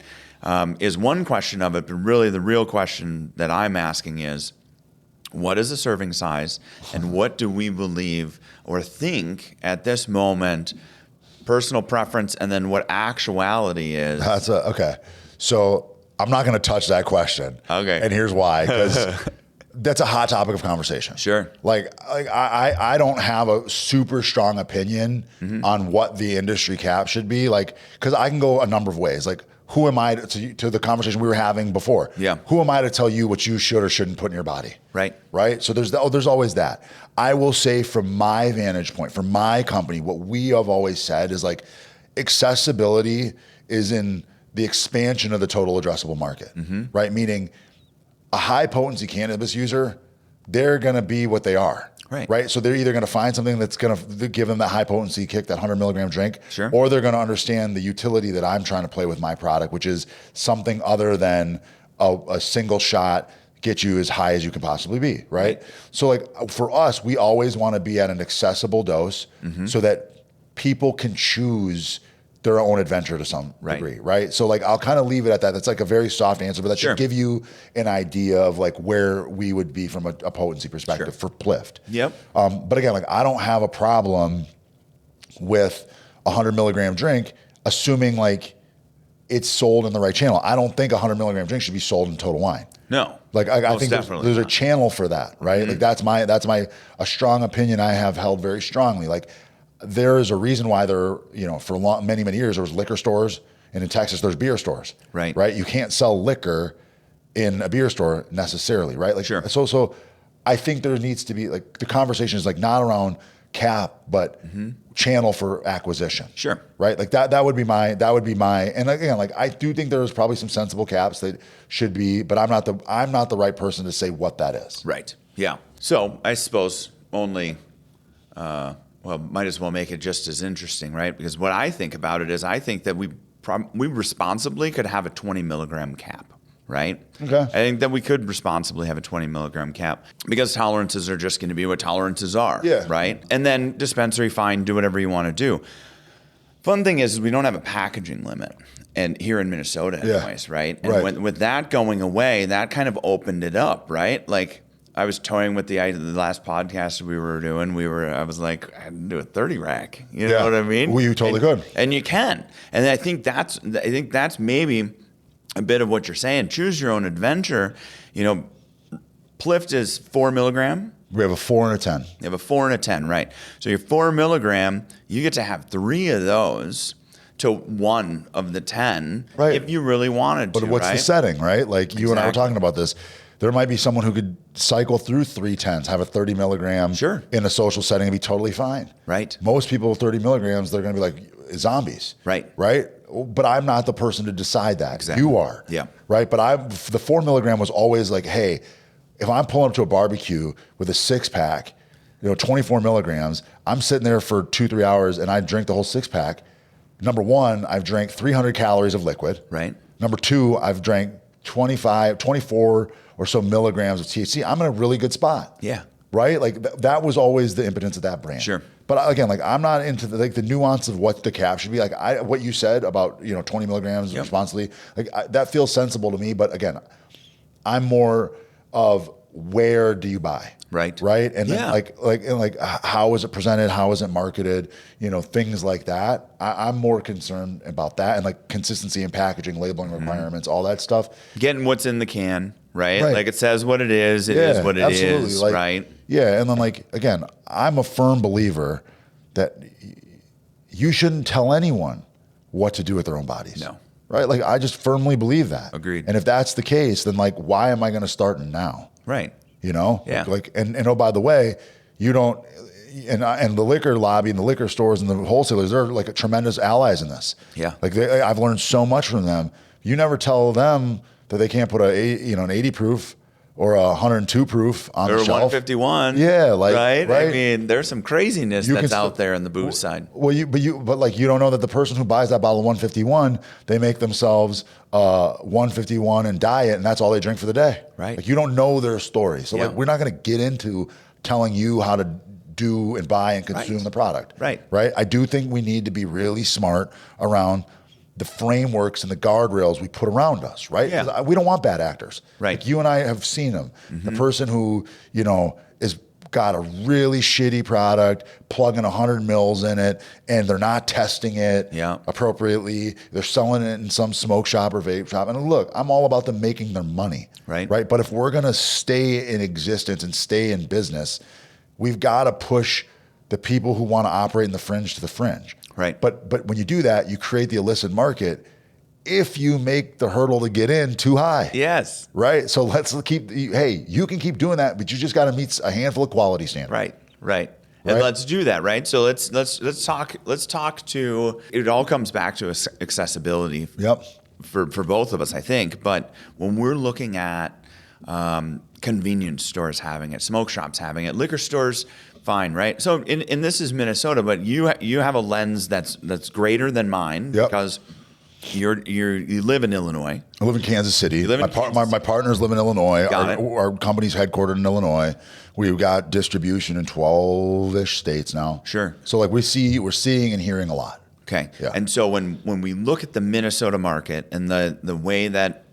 Speaker 3: is one question of it. But really the real question that I'm asking is, what is the serving size, and what do we believe or think at this moment, personal preference, and then what actuality is?
Speaker 2: Okay. So I'm not going to touch that question.
Speaker 3: Okay.
Speaker 2: And here's why, because that's a hot topic of conversation.
Speaker 3: Sure.
Speaker 2: Like I don't have a super strong opinion on what the industry cap should be. Like, because I can go a number of ways. Like, who am I to the conversation we were having before?
Speaker 3: Yeah.
Speaker 2: Who am I to tell you what you should or shouldn't put in your body?
Speaker 3: Right.
Speaker 2: Right. So there's always that. I will say from my vantage point, from my company, what we have always said is like accessibility is in the expansion of the total addressable market. Right. Meaning a high potency cannabis user, they're going to be what they are. Right. So they're either going to find something that's going to give them that high potency kick, that 100 milligram drink,
Speaker 3: sure,
Speaker 2: or they're going to understand the utility that I'm trying to play with my product, which is something other than a single shot, get you as high as you can possibly be. Right. So like for us, we always want to be at an accessible dose so that people can choose their own adventure to some degree, right? So like I'll kind of leave it at that. That's like a very soft answer, but that should give you an idea of like where we would be from a potency perspective for Plift.
Speaker 3: Yep.
Speaker 2: But again, like I don't have a problem with a 100 milligram drink, assuming like it's sold in the right channel. I don't think a 100 milligram drink should be sold in Total Wine.
Speaker 3: No.
Speaker 2: Like I think there's a channel for that, right? Like that's a strong opinion I have held very strongly. Like there is a reason why for many years there was liquor stores, and in Texas there's beer stores. Right. You can't sell liquor in a beer store necessarily, right? Like so I think there needs to be like the conversation is like not around cap, but channel for acquisition.
Speaker 3: Sure.
Speaker 2: Right. Like that would be my, and again, like I do think there's probably some sensible caps that should be, but I'm not the right person to say what that is.
Speaker 3: Right. Yeah. So I suppose only, might as well make it just as interesting, right? Because what I think about it is I think that we responsibly could have a 20 milligram cap, right?
Speaker 2: Okay.
Speaker 3: I think that we could responsibly have a 20 milligram cap because tolerances are just going to be what tolerances are, right? And then dispensary, fine, do whatever you want to do. Fun thing is we don't have a packaging limit, and here in Minnesota anyways, right? And with that going away, that kind of opened it up, right? Like, I was toying with the last podcast we were doing. I was like, I had to do a 30 rack. You know what I mean?
Speaker 2: Well, you totally could.
Speaker 3: And you can. And I think that's maybe a bit of what you're saying. Choose your own adventure. Plift is 4 milligram.
Speaker 2: We have a 4 and a 10.
Speaker 3: You have a 4 and a 10, right? So your 4 milligram, you get to have 3 of those to 1 of the 10 if you really wanted to.
Speaker 2: But what's the setting, right? Like you and I were talking about this. There might be someone who could cycle through 3 10s, have a 30 milligram in a social setting and be totally fine.
Speaker 3: Right.
Speaker 2: Most people with 30 milligrams, they're going to be like zombies.
Speaker 3: Right.
Speaker 2: But I'm not the person to decide that.
Speaker 3: Exactly.
Speaker 2: You are.
Speaker 3: Yeah.
Speaker 2: Right. But the 4 milligram was always like, hey, if I'm pulling up to a barbecue with a 6-pack, 24 milligrams. I'm sitting there for 2-3 hours and I drink the whole 6-pack. Number one, I've drank 300 calories of liquid.
Speaker 3: Right.
Speaker 2: Number two, I've drank 24 or so milligrams of THC. I'm in a really good spot.
Speaker 3: Yeah.
Speaker 2: Right? Like that was always the impotence of that brand.
Speaker 3: Sure.
Speaker 2: But again, like I'm not into the nuance of what the cap should be. Like what you said about 20 milligrams responsibly, that feels sensible to me. But again, I'm more of where do you buy?
Speaker 3: Right.
Speaker 2: Right. And then like how is it presented? How is it marketed? Things like that. I'm more concerned about that and like consistency in packaging, labeling requirements, all that stuff.
Speaker 3: Getting what's in the can, right? Like it says what it is. It is what it is.
Speaker 2: Like,
Speaker 3: right.
Speaker 2: Yeah. And then again, I'm a firm believer that you shouldn't tell anyone what to do with their own bodies.
Speaker 3: No.
Speaker 2: Right. Like I just firmly believe that.
Speaker 3: Agreed.
Speaker 2: And if that's the case, then why am I going to start now?
Speaker 3: Right.
Speaker 2: Yeah. And oh, by the way, you don't, and the liquor lobby and the liquor stores and the wholesalers, they're like tremendous allies in this.
Speaker 3: Yeah.
Speaker 2: I've learned so much from them. You never tell them that they can't put an 80 proof or a 102 proof on the shelf.
Speaker 3: Or 151.
Speaker 2: Yeah.
Speaker 3: Right. I mean, there's some craziness that's out there in the booze side.
Speaker 2: Well, you don't know that the person who buys that bottle of 151, they make themselves 151 and diet, and that's all they drink for the day.
Speaker 3: Right.
Speaker 2: Like you don't know their story. So we're not going to get into telling you how to do and buy and consume the product.
Speaker 3: Right.
Speaker 2: Right. I do think we need to be really smart around the frameworks and the guardrails we put around us, right?
Speaker 3: Yeah.
Speaker 2: We don't want bad actors.
Speaker 3: Right.
Speaker 2: Like you and I have seen them. Mm-hmm. The person who, is got a really shitty product, plugging 100 mils in it, and they're not testing it appropriately. They're selling it in some smoke shop or vape shop. And look, I'm all about them making their money.
Speaker 3: Right.
Speaker 2: But if we're going to stay in existence and stay in business, we've got to push the people who want to operate in the fringe to the fringe.
Speaker 3: Right.
Speaker 2: But when you do that, you create the illicit market if you make the hurdle to get in too high.
Speaker 3: Yes.
Speaker 2: Right. So you can keep doing that, but you just got to meet a handful of quality standards.
Speaker 3: Right. And let's do that, right? So let's talk to, it all comes back to accessibility.
Speaker 2: Yep.
Speaker 3: For both of us, I think. But when we're looking at convenience stores having it, smoke shops having it, liquor stores, fine, right? So and this is Minnesota, but you have a lens that's greater than mine because you live in Illinois.
Speaker 2: I live in Kansas City. My partners live in Illinois. Our company's headquartered in Illinois. We've got distribution in 12-ish states now.
Speaker 3: Sure.
Speaker 2: So we're seeing and hearing a lot.
Speaker 3: Okay.
Speaker 2: Yeah.
Speaker 3: And so when we look at the Minnesota market and the way that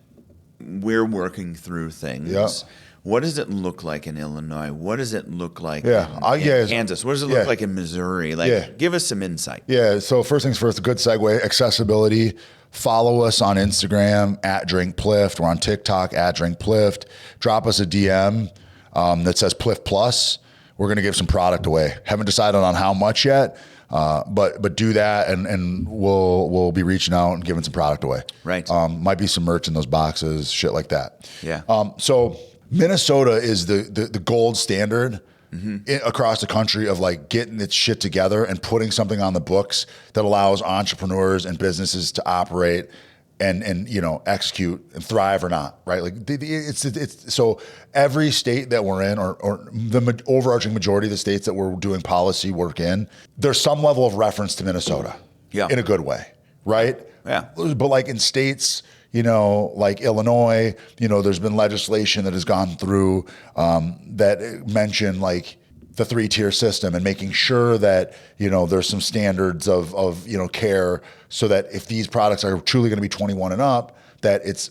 Speaker 3: we're working through things, what does it look like in Illinois? What does it look like in Kansas? What does it look like in Missouri? Give us some insight. Yeah.
Speaker 2: So first things first, a good segue, accessibility. Follow us on Instagram @DrinkPlift. We're on TikTok @DrinkPlift. Drop us a DM that says Plift Plus. We're going to give some product away. Haven't decided on how much yet, but do that and we'll be reaching out and giving some product away.
Speaker 3: Right.
Speaker 2: Might be some merch in those boxes, shit like that.
Speaker 3: Yeah.
Speaker 2: So Minnesota is the gold standard across the country of getting its shit together and putting something on the books that allows entrepreneurs and businesses to operate and execute and thrive or not, right? It's so every state that we're in or the overarching majority of the states that we're doing policy work in, there's some level of reference to Minnesota in a good way, right?
Speaker 3: Yeah.
Speaker 2: But in states, like Illinois, there's been legislation that has gone through that mention the 3-tier system and making sure that, there's some standards of care so that if these products are truly going to be 21 and up, that it's,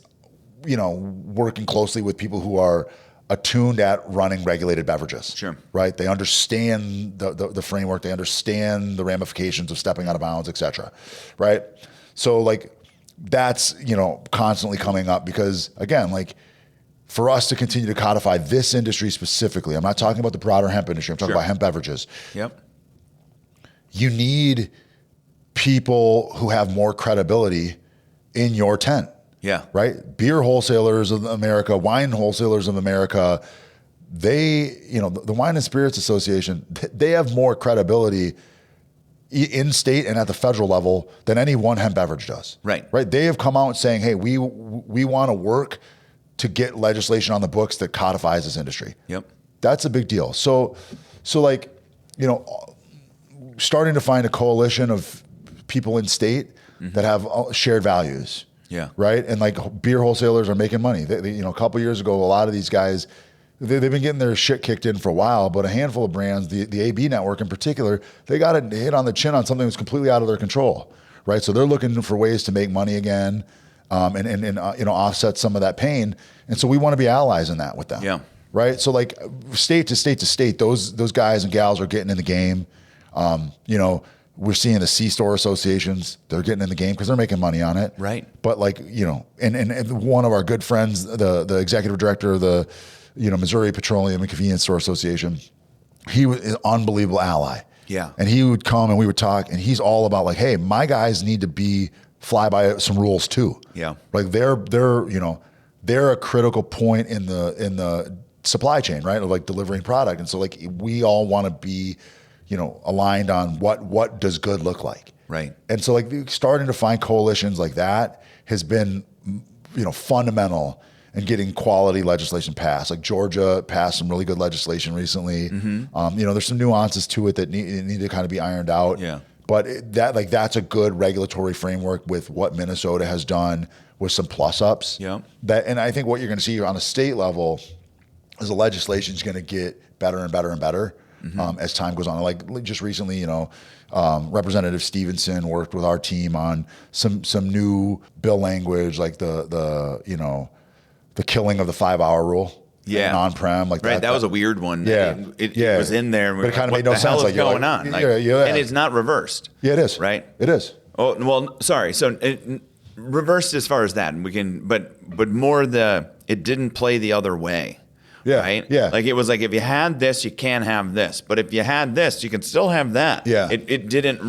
Speaker 2: working closely with people who are attuned at running regulated beverages.
Speaker 3: Sure.
Speaker 2: Right? They understand the framework. They understand the ramifications of stepping out of bounds, et cetera. Right? So that's, constantly coming up because again, for us to continue to codify this industry specifically, I'm not talking about the broader hemp industry. I'm talking about hemp beverages.
Speaker 3: Yep.
Speaker 2: You need people who have more credibility in your tent.
Speaker 3: Yeah.
Speaker 2: Right? Beer wholesalers of America, wine wholesalers of America, they, the Wine and Spirits Association, they have more credibility in state and at the federal level than any one hemp beverage does.
Speaker 3: Right.
Speaker 2: Right. They have come out saying, hey, we want to work to get legislation on the books that codifies this industry.
Speaker 3: Yep.
Speaker 2: That's a big deal. So So like, starting to find a coalition of people in state that have shared values.
Speaker 3: Yeah.
Speaker 2: Right. And like beer wholesalers are making money. They, a couple years ago, a lot of these guys, they've been getting their shit kicked in for a while, but a handful of brands, the AB network in particular, they got a hit on the chin on something that's completely out of their control. Right. So they're looking for ways to make money again, and offset some of that pain. And so we want to be allies in that with them.
Speaker 3: Yeah.
Speaker 2: Right. So like state to state to state, those guys and gals are getting in the game. We're seeing the C-store associations, they're getting in the game because they're making money on it.
Speaker 3: Right.
Speaker 2: But like, and one of our good friends, the executive director of the, Missouri Petroleum and Convenience Store Association, he was an unbelievable ally.
Speaker 3: Yeah.
Speaker 2: And he would come and we would talk, and he's all about like, hey, my guys need to fly by some rules too.
Speaker 3: Yeah.
Speaker 2: Like they're a critical point in the supply chain, right? Of like delivering product. And so like we all want to be, aligned on what does good look like.
Speaker 3: Right.
Speaker 2: And so like starting to find coalitions like that has been, fundamental in getting quality legislation passed. Like Georgia passed some really good legislation recently. There's some nuances to it that need to kind of be ironed out.
Speaker 3: Yeah.
Speaker 2: But that's a good regulatory framework with what Minnesota has done with some plus ups.
Speaker 3: Yeah.
Speaker 2: And I think what you're going to see on a state level is the legislation is going to get better and better and better. As time goes on. Like just recently, Representative Stevenson worked with our team on some new bill language, like the killing of the 5-hour rule.
Speaker 3: Yeah.
Speaker 2: Non-prem. Like
Speaker 3: right. That was a weird one.
Speaker 2: Yeah.
Speaker 3: It was in there.
Speaker 2: But it kind of made no sense.
Speaker 3: What the hell is going on? And it's not reversed.
Speaker 2: Yeah, it is.
Speaker 3: Right?
Speaker 2: It is.
Speaker 3: Oh, well, sorry. So reversed as far as that. And we can, but more it didn't play the other way.
Speaker 2: Yeah.
Speaker 3: Right?
Speaker 2: Yeah.
Speaker 3: Like it was like, if you had this, you can't have this. But if you had this, you can still have that.
Speaker 2: Yeah.
Speaker 3: It didn't.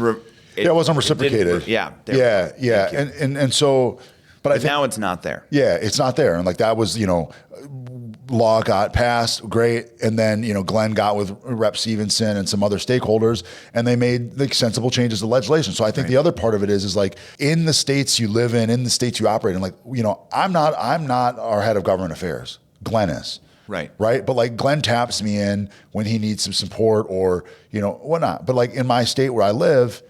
Speaker 2: It wasn't reciprocated.
Speaker 3: Yeah.
Speaker 2: Yeah. And so, but I think
Speaker 3: now it's not there.
Speaker 2: Yeah, it's not there. And like that was, law got passed, great. And then, Glenn got with Rep Stevenson and some other stakeholders, and they made like sensible changes to legislation. So I think the other part of it is like in the states you live in the states you operate in, like, I'm not our head of government affairs. Glenn is.
Speaker 3: Right.
Speaker 2: Right. But like Glenn taps me in when he needs some support or, whatnot. But like in my state where I live,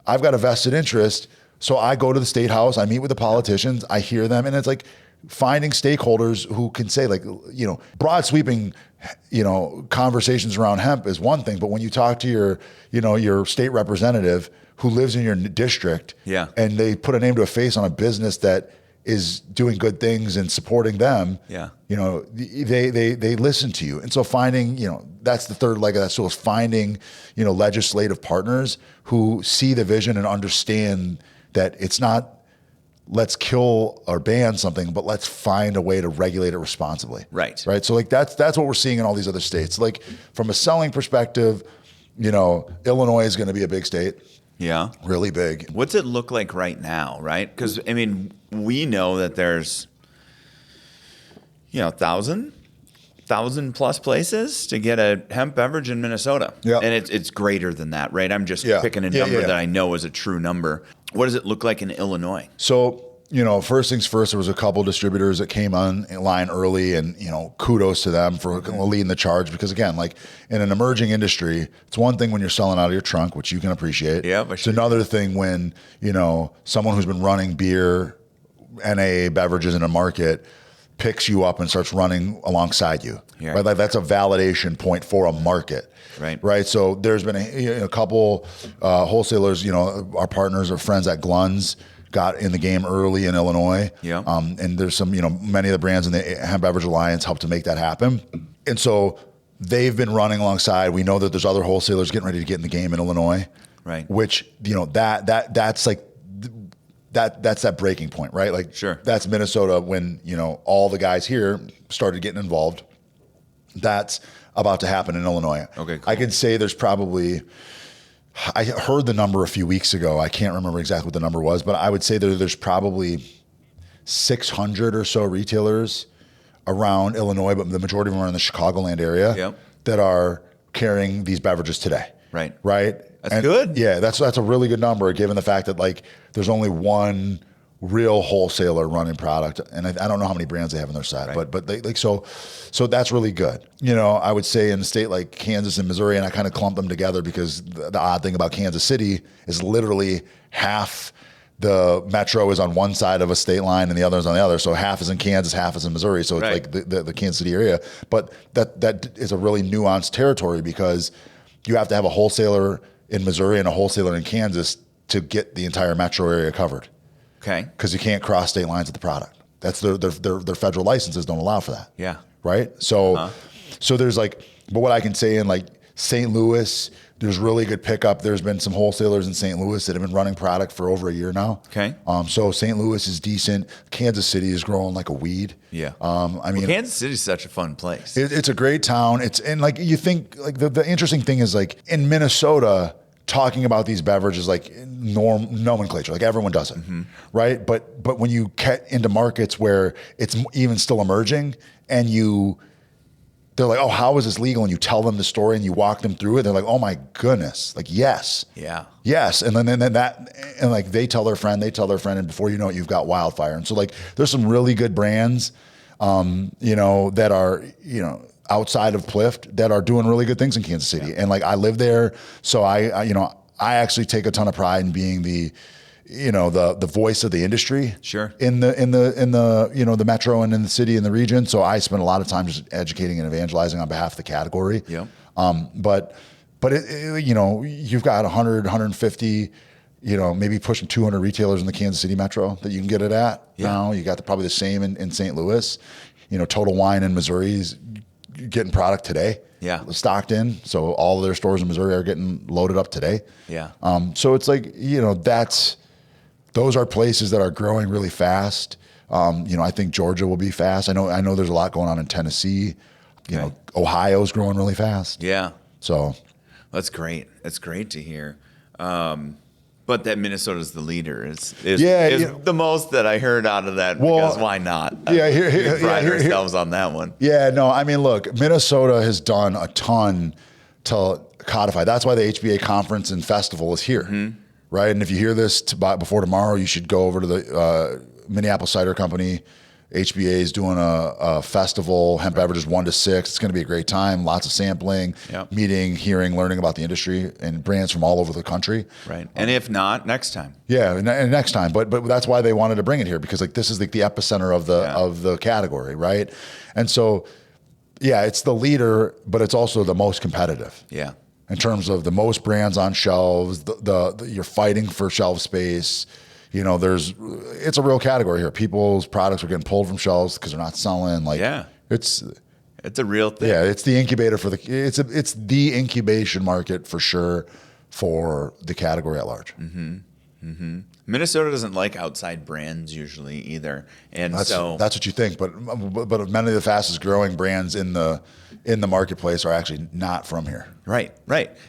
Speaker 2: I've got a vested interest. So I go to the state house, I meet with the politicians, I hear them. And it's like finding stakeholders who can say like, broad sweeping, conversations around hemp is one thing. But when you talk to your state representative who lives in your district, and they put a name to a face on a business that is doing good things and supporting them, they listen to you. And so finding, that's the third leg of that stool is finding, legislative partners who see the vision and understand that it's not let's kill or ban something, but let's find a way to regulate it responsibly.
Speaker 3: Right.
Speaker 2: Right. So like that's what we're seeing in all these other states. Like from a selling perspective, Illinois is going to be a big state.
Speaker 3: Yeah.
Speaker 2: Really big.
Speaker 3: What's it look like right now, right? Because, we know that there's, 1,000 plus places to get a hemp beverage in Minnesota.
Speaker 2: Yeah.
Speaker 3: And it's greater than that, right? I'm just picking a number that I know is a true number. What does it look like in Illinois?
Speaker 2: So, first things first, there was a couple distributors that came on in line early, and, kudos to them for leading the charge. Because again, like in an emerging industry, it's one thing when you're selling out of your trunk, which you can appreciate.
Speaker 3: Yeah,
Speaker 2: it's another thing when, someone who's been running beer, NA beverages in a market picks you up and starts running alongside you.
Speaker 3: Yeah.
Speaker 2: Right? Like that's a validation point for a market.
Speaker 3: Right.
Speaker 2: Right. So there's been a couple wholesalers, our partners or friends at Glenn's got in the game early in Illinois.
Speaker 3: Yeah.
Speaker 2: And there's some, many of the brands in the Hemp Beverage Alliance helped to make that happen. And so they've been running alongside. We know that there's other wholesalers getting ready to get in the game in Illinois.
Speaker 3: Right.
Speaker 2: Which, that's like, that's that breaking point, right? Like,
Speaker 3: sure.
Speaker 2: That's Minnesota when, all the guys here started getting involved. That's about to happen in Illinois.
Speaker 3: Okay, cool.
Speaker 2: I can say there's probably, I heard the number a few weeks ago. I can't remember exactly what the number was, but I would say there's probably 600 or so retailers around Illinois, but the majority of them are in the Chicagoland area that are carrying these beverages today.
Speaker 3: Right.
Speaker 2: Right.
Speaker 3: That's good.
Speaker 2: Yeah, that's a really good number given the fact that like there's only one real wholesaler running product. And I don't know how many brands they have on their side, but they like, so that's really good. You know, I would say in a state like Kansas and Missouri, and I kind of clump them together because the odd thing about Kansas City is literally half the metro is on one side of a state line and the other is on the other. So half is in Kansas, half is in Missouri. So it's like the Kansas City area. But that is a really nuanced territory because you have to have a wholesaler in Missouri and a wholesaler in Kansas to get the entire metro area covered.
Speaker 3: Okay.
Speaker 2: Because you can't cross state lines with the product. That's their federal licenses don't allow for that.
Speaker 3: Yeah.
Speaker 2: Right. So there's like, but what I can say in like St. Louis, there's really good pickup. There's been some wholesalers in St. Louis that have been running product for over a year now.
Speaker 3: Okay.
Speaker 2: So St. Louis is decent. Kansas City is growing like a weed.
Speaker 3: Yeah.
Speaker 2: I mean,
Speaker 3: Kansas City is such a fun place.
Speaker 2: It's a great town. And like you think like the interesting thing is like in Minnesota, talking about these beverages like nomenclature, like everyone does it, right? But when you get into markets where it's even still emerging, and they're like, oh, how is this legal? And you tell them the story and you walk them through it. They're like, oh my goodness, like yes, yes, and then that, and like they tell their friend, and before you know it, you've got wildfire. And so like, there's some really good brands, that are outside of Plift that are doing really good things in Kansas City. And like I live there, so I actually take a ton of pride in being the voice of the industry.
Speaker 3: Sure.
Speaker 2: In the metro and in the city and the region. So I spend a lot of time just educating and evangelizing on behalf of the category.
Speaker 3: Yeah.
Speaker 2: But you've got 100, 150, maybe pushing 200 retailers in the Kansas City metro that you can get it at. Now you got probably the same in St. Louis. Total Wine in Missouri is getting product today.
Speaker 3: Yeah.
Speaker 2: Stocked in. So all of their stores in Missouri are getting loaded up today.
Speaker 3: Yeah.
Speaker 2: So it's like, those are places that are growing really fast. I think Georgia will be fast. I know there's a lot going on in Tennessee. Ohio's growing really fast.
Speaker 3: Yeah.
Speaker 2: So
Speaker 3: that's great. That's great to hear. But that Minnesota's the leader is the most that I heard out of that. Well, because why not? We pride ourselves on that one.
Speaker 2: Yeah, no, I mean, look, Minnesota has done a ton to codify. That's why the HBA conference and festival is here, right? And if you hear this before tomorrow, you should go over to the Minneapolis Cider Company. HBA is doing a festival, hemp beverages 1 to 6. It's going to be a great time. Lots of sampling, meeting, hearing, learning about the industry and brands from all over the country.
Speaker 3: Right. And if not, next time.
Speaker 2: Yeah, and next time. But that's why they wanted to bring it here, because like this is like the epicenter of the category, right? And so, yeah, it's the leader, but it's also the most competitive.
Speaker 3: Yeah.
Speaker 2: In terms of the most brands on shelves, you're fighting for shelf space. It's a real category here. People's products are getting pulled from shelves because they're not selling. Like, it's
Speaker 3: a real thing.
Speaker 2: Yeah, it's the incubator it's the incubation market for sure for the category at large.
Speaker 3: Minnesota doesn't like outside brands usually either, and
Speaker 2: that's what you think. But many of the fastest growing brands in the marketplace are actually not from here.
Speaker 3: Right.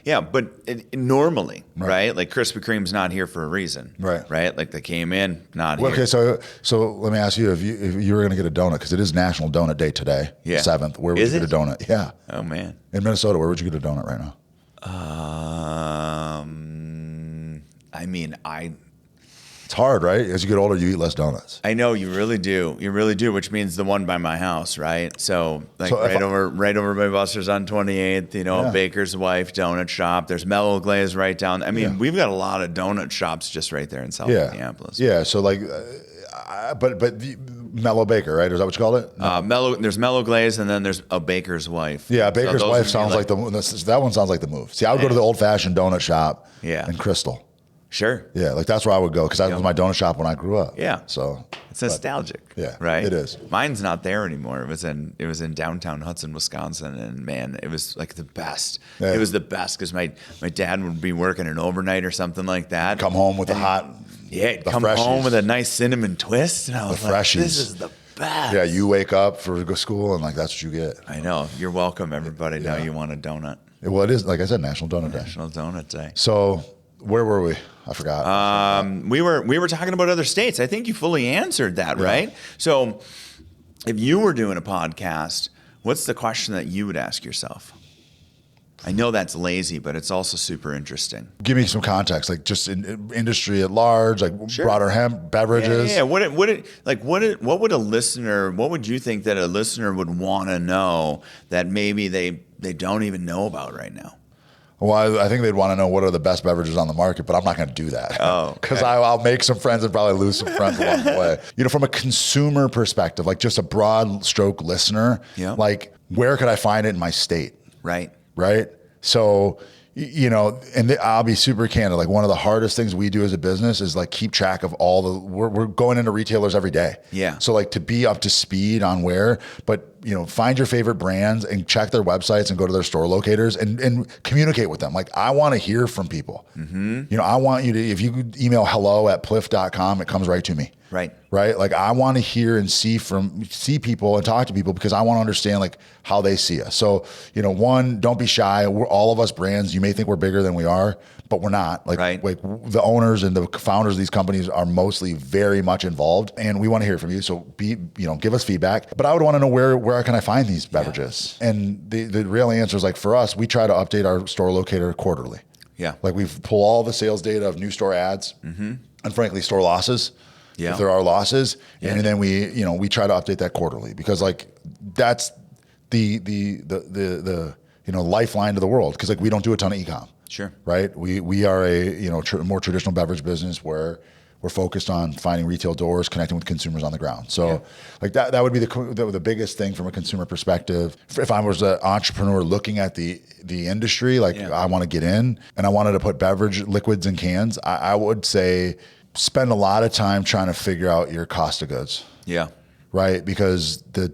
Speaker 3: Yeah, but normally, right? Like Krispy Kreme's not here for a reason. Right. Like they came in, not here.
Speaker 2: Okay, so let me ask you, if you were going to get a donut, because it is National Donut Day today, the 7th, where would you get a donut? Yeah.
Speaker 3: Oh, man.
Speaker 2: In Minnesota, where would you get a donut right now? It's hard, right? As you get older, you eat less donuts.
Speaker 3: I know, you really do. You really do, which means the one by my house, right? So right over by Buster's on 28th, Baker's Wife Donut Shop. There's Mellow Glaze right down. I mean, we've got a lot of donut shops just right there in South Minneapolis.
Speaker 2: Yeah, so like, but the Mellow Baker, right? Is that what you called it?
Speaker 3: No. There's Mellow Glaze, and then there's a Baker's Wife.
Speaker 2: Yeah, Baker's Wife sounds like that one sounds like the move. See, I would go to the old-fashioned donut shop in Crystal.
Speaker 3: Sure.
Speaker 2: Yeah, like that's where I would go, because that was my donut shop when I grew up.
Speaker 3: Yeah.
Speaker 2: So
Speaker 3: it's nostalgic.
Speaker 2: Yeah.
Speaker 3: Right.
Speaker 2: It is.
Speaker 3: Mine's not there anymore. It was in downtown Hudson, Wisconsin, and man, it was like the best. Yeah. It was the best because my dad would be working an overnight or something like that.
Speaker 2: Come home with
Speaker 3: home with a nice cinnamon twist, and I was like, "This is the best."
Speaker 2: Yeah, you wake up for school, and like that's what you get.
Speaker 3: I know. You're welcome, everybody. Now you want a donut.
Speaker 2: Well, it is, like I said, National Donut Day.
Speaker 3: National Donut Day.
Speaker 2: So where were we? I forgot.
Speaker 3: We were talking about other states. I think you fully answered that, right? So if you were doing a podcast, what's the question that you would ask yourself? I know that's lazy, but it's also super interesting.
Speaker 2: Give me some context, like just in industry at large, like broader hemp beverages.
Speaker 3: Yeah. What would a listener? What would you think that a listener would want to know that maybe they don't even know about right now?
Speaker 2: Well, I think they'd want to know what are the best beverages on the market, but I'm not going to do that.
Speaker 3: Oh,
Speaker 2: because I'll make some friends and probably lose some friends along the way. You know, from a consumer perspective, like just a broad stroke listener, like where could I find it in my state?
Speaker 3: Right.
Speaker 2: So, you know, and I'll be super candid. Like one of the hardest things we do as a business is like keep track of we're going into retailers every day.
Speaker 3: Yeah.
Speaker 2: So like to be up to speed on where, but you know, find your favorite brands and check their websites and go to their store locators and communicate with them. Like I want to hear from people. You know, I want you to, if you email hello@plift.com, it comes right to me.
Speaker 3: Right.
Speaker 2: Like I want to hear and see people and talk to people because I want to understand like how they see us. So, you know, one, don't be shy. We're all of us brands. You may think we're bigger than we are, but we're not. Like the owners and the founders of these companies are mostly very much involved, and we want to hear from you. So give us feedback. But I would want to know where can I find these beverages? And the real answer is like for us, we try to update our store locator quarterly.
Speaker 3: Yeah.
Speaker 2: Like we pull all the sales data of new store ads and frankly store losses. If there are losses, and then we try to update that quarterly because like that's the lifeline to the world because like we don't do a ton of e-com.
Speaker 3: Sure.
Speaker 2: Right. We are a more traditional beverage business where we're focused on finding retail doors, connecting with consumers on the ground. So like that would be the biggest thing from a consumer perspective. If I was an entrepreneur looking at the industry, like I want to get in and I wanted to put beverage liquids in cans, I would say spend a lot of time trying to figure out your cost of goods. Yeah. Right. Because the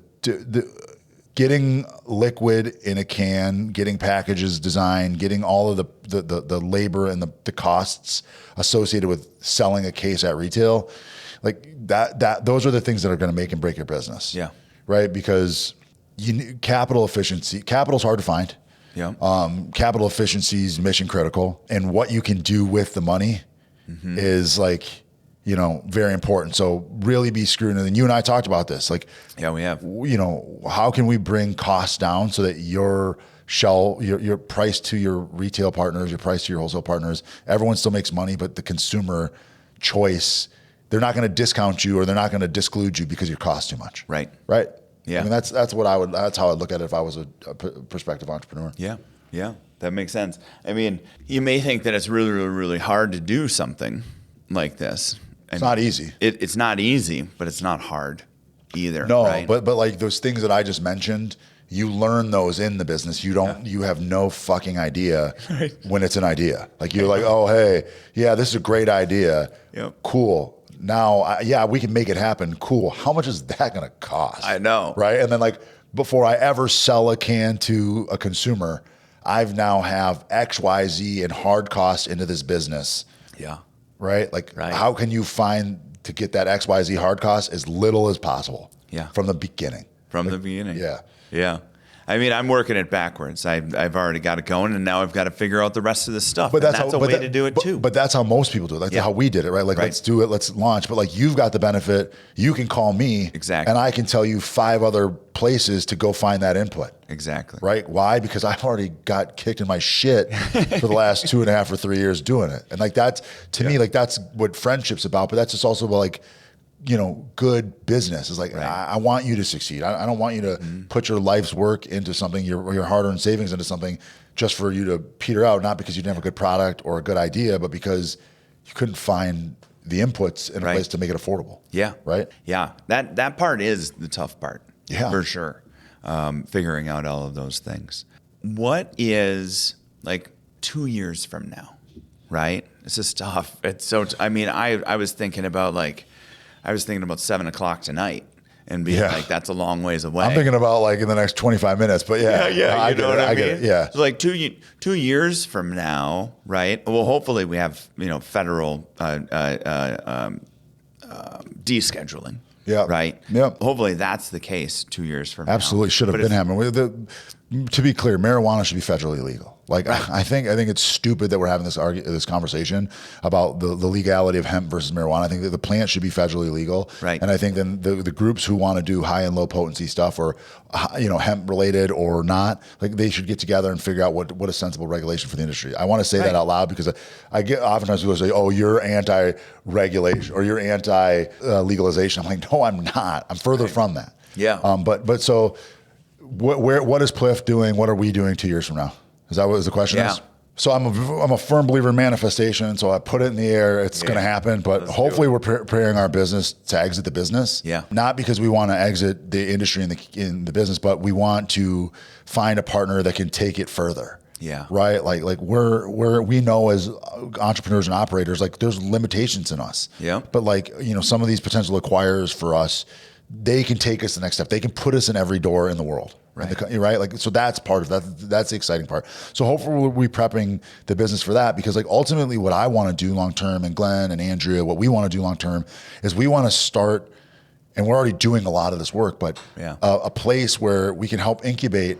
Speaker 2: getting liquid in a can, getting packages designed, getting all of the labor and the costs associated with selling a case at retail, like those are the things that are going to make and break your business. Yeah. Right. Because capital's hard to find. Yeah. Capital efficiency is mission critical, and what you can do with the money is like, very important. So really be screwing. And you and I talked about this. Like, yeah, we have. How can we bring costs down so that your price to your retail partners, your price to your wholesale partners, everyone still makes money, but the consumer choice, they're not going to discount you or they're not going to disclude you because your cost too much. Right. Right. Yeah. I mean, that's how I'd look at it if I was a prospective entrepreneur. Yeah.
Speaker 3: Yeah. That makes sense. I mean, you may think that it's really, really, really hard to do something like this.
Speaker 2: It's not easy.
Speaker 3: It's not easy, but it's not hard either.
Speaker 2: No,
Speaker 3: right?
Speaker 2: but like those things that I just mentioned, you learn those in the business. You have no fucking idea when it's an idea. Like you're like, oh, hey, yeah, this is a great idea. Yep. Cool. Now, we can make it happen. Cool. How much is that going to cost?
Speaker 3: I know.
Speaker 2: Right. And then like before I ever sell a can to a consumer, I've now have X, Y, Z and hard costs into this business. Yeah. Right? Like how can you find to get that X, Y, Z hard cost as little as possible? Yeah. From the beginning.
Speaker 3: The beginning. Yeah. Yeah. I mean, I'm working it backwards. I've already got it going, and now I've got to figure out the rest of the stuff. But that's a way to do it too.
Speaker 2: But that's how most people do it. That's how we did it, right? Like, let's do it, let's launch. But like, you've got the benefit. You can call me, and I can tell you 5 other places to go find that input. Exactly. Right? Why? Because I've already got kicked in my shit for the last 2.5 or 3 years doing it. And like that's to me, like that's what friendship's about. But that's just also about like, good business is like, I want you to succeed. I don't want you to put your life's work into something, your hard-earned savings into something just for you to peter out, not because you didn't have a good product or a good idea, but because you couldn't find the inputs in a place to make it affordable. Yeah. Right?
Speaker 3: Yeah. That part is the tough part. Yeah. For sure. Figuring out all of those things. What is like 2 years from now, right? This is tough. It's so, I was thinking about 7 o'clock tonight and being like, that's a long ways away.
Speaker 2: I'm thinking about like in the next 25 minutes, but
Speaker 3: yeah.
Speaker 2: I get it. Yeah.
Speaker 3: So like 2 years from now, right? Well, hopefully we have, federal descheduling. Yeah. Right.
Speaker 2: Yep.
Speaker 3: Hopefully that's the case 2 years from now.
Speaker 2: Absolutely. Should have been happening. to be clear, marijuana should be federally legal. Like, I think it's stupid that we're having this conversation about the legality of hemp versus marijuana. I think that the plant should be federally legal.
Speaker 3: Right.
Speaker 2: And I think then the groups who want to do high and low potency stuff, or hemp related or not, like, they should get together and figure out what a sensible regulation for the industry. I want to say that out loud, because I get oftentimes people say, "Oh, you're anti-regulation or you're anti-legalization." I'm like, no, I'm not. I'm further from that.
Speaker 3: Yeah.
Speaker 2: But so what is Plift doing? What are we doing 2 years from now? Is that what the question is? So I'm a firm believer in manifestation. So I put it in the air. It's going to happen. But hopefully we're preparing our business to exit the business.
Speaker 3: Yeah.
Speaker 2: Not because we want to exit the industry in the business, but we want to find a partner that can take it further.
Speaker 3: Yeah.
Speaker 2: Right. Like we know as entrepreneurs and operators, like, there's limitations in us.
Speaker 3: Yeah.
Speaker 2: But like, some of these potential acquirers for us, they can take us the next step. They can put us in every door in the world. Right. Right. Like, so that's part of that. That's the exciting part. So hopefully we're prepping the business for that, because like, ultimately what I want to do long term, and Glenn and Andrea, what we want to do long term is we want to start, and we're already doing a lot of this work, but a place where we can help incubate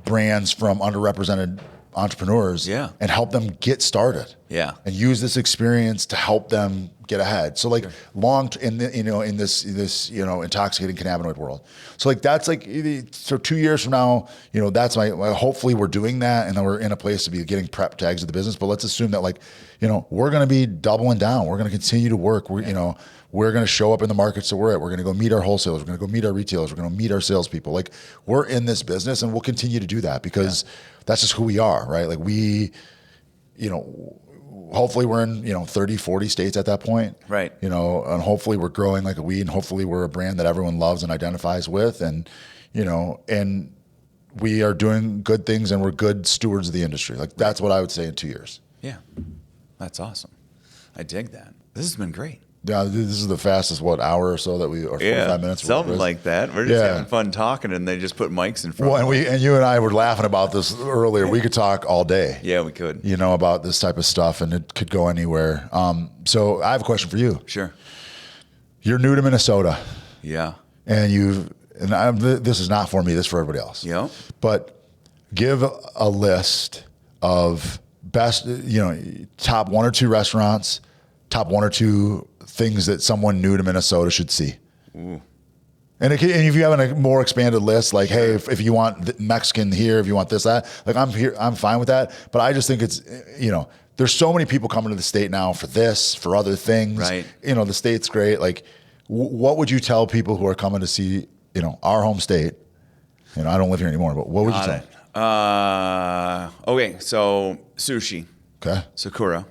Speaker 2: brands from underrepresented entrepreneurs and help them get started.
Speaker 3: Yeah.
Speaker 2: And use this experience to help them get ahead. So like in this intoxicating cannabinoid world. So like, that's like, so 2 years from now, that's hopefully we're doing that, and then we're in a place to be getting prepped to exit the business. But let's assume that, like, we're going to be doubling down. We're going to continue to work. We're going to show up in the markets that we're at. We're going to go meet our wholesalers. We're going to go meet our retailers. We're going to meet our salespeople. Like, we're in this business, and we'll continue to do that, because that's just who we are, right? Like, we, hopefully we're in, 30, 40 states at that point.
Speaker 3: Right.
Speaker 2: And hopefully we're growing like a weed, and hopefully we're a brand that everyone loves and identifies with. And, and we are doing good things, and we're good stewards of the industry. Like, that's what I would say in 2 years.
Speaker 3: Yeah. That's awesome. I dig that. This has been great.
Speaker 2: Yeah, this is the fastest, hour or so that or 45 minutes.
Speaker 3: Something like that. We're just having fun talking, and they just put mics in front of us.
Speaker 2: And you and I were laughing about this earlier. We could talk all day.
Speaker 3: Yeah, we could.
Speaker 2: About this type of stuff, and it could go anywhere. So I have a question for you.
Speaker 3: Sure.
Speaker 2: You're new to Minnesota.
Speaker 3: Yeah.
Speaker 2: And this is not for me, this is for everybody else.
Speaker 3: Yeah.
Speaker 2: But give a list of best, top 1 or 2 restaurants, top 1 or 2 things that someone new to Minnesota should see.
Speaker 3: Ooh.
Speaker 2: And if you have a more expanded list, like, hey, if you want Mexican here, if you want this, that, like, I'm here, I'm fine with that. But I just think it's, there's so many people coming to the state now for this, for other things.
Speaker 3: Right.
Speaker 2: The state's great. Like, what would you tell people who are coming to see, our home state? I don't live here anymore, but what would you tell?
Speaker 3: Okay, so sushi.
Speaker 2: Okay.
Speaker 3: Sakura.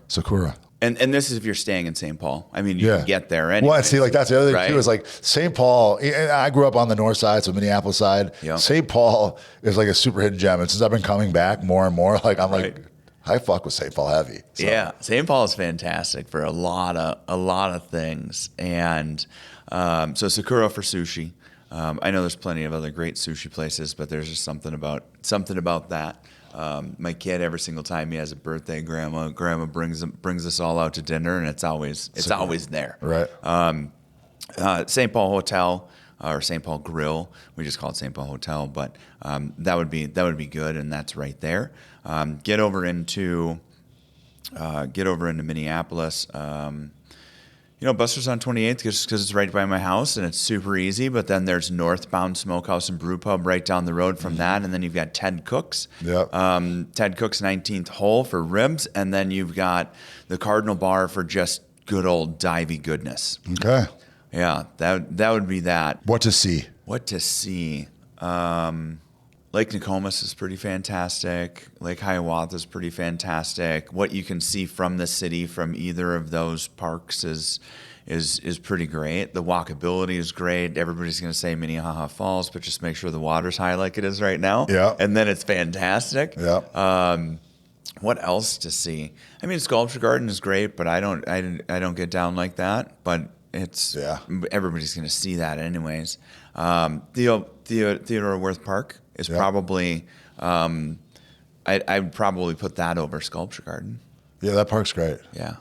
Speaker 3: And this is if you're staying in St. Paul. I mean, you can get there anyway.
Speaker 2: Well, see, like, that's the other thing too, is like St. Paul. I grew up on the north side, so Minneapolis side. Yep. St. Paul is like a super hidden gem. And since I've been coming back more and more, like, I'm like, I fuck with St. Paul heavy. So.
Speaker 3: Yeah, St. Paul is fantastic for a lot of things. And so Sakura for sushi. I know there's plenty of other great sushi places, but there's just something about that. My kid, every single time he has a birthday, grandma brings us all out to dinner, and it's always there.
Speaker 2: Right.
Speaker 3: St. Paul Hotel or St. Paul Grill, we just call it St. Paul Hotel, but that would be good, and that's right there. Get over into Minneapolis. Buster's on 28th just because it's right by my house and it's super easy. But then there's Northbound Smokehouse and Brew Pub right down the road from that. And then you've got Ted Cook's.
Speaker 2: Yep.
Speaker 3: Ted Cook's 19th hole for ribs. And then you've got the Cardinal Bar for just good old divey goodness.
Speaker 2: Okay.
Speaker 3: Yeah, that would be that.
Speaker 2: What to see?
Speaker 3: Lake Nokomis is pretty fantastic. Lake Hiawatha is pretty fantastic. What you can see from the city from either of those parks is pretty great. The walkability is great. Everybody's going to say Minnehaha Falls, but just make sure the water's high like it is right now.
Speaker 2: Yeah.
Speaker 3: And then it's fantastic.
Speaker 2: Yeah.
Speaker 3: What else to see? I mean, Sculpture Garden is great, but I don't get down like that. But everybody's going to see that anyways. Theodore Wirth Park is probably, I'd probably put that over Sculpture Garden.
Speaker 2: Yeah, that park's great.
Speaker 3: Yeah.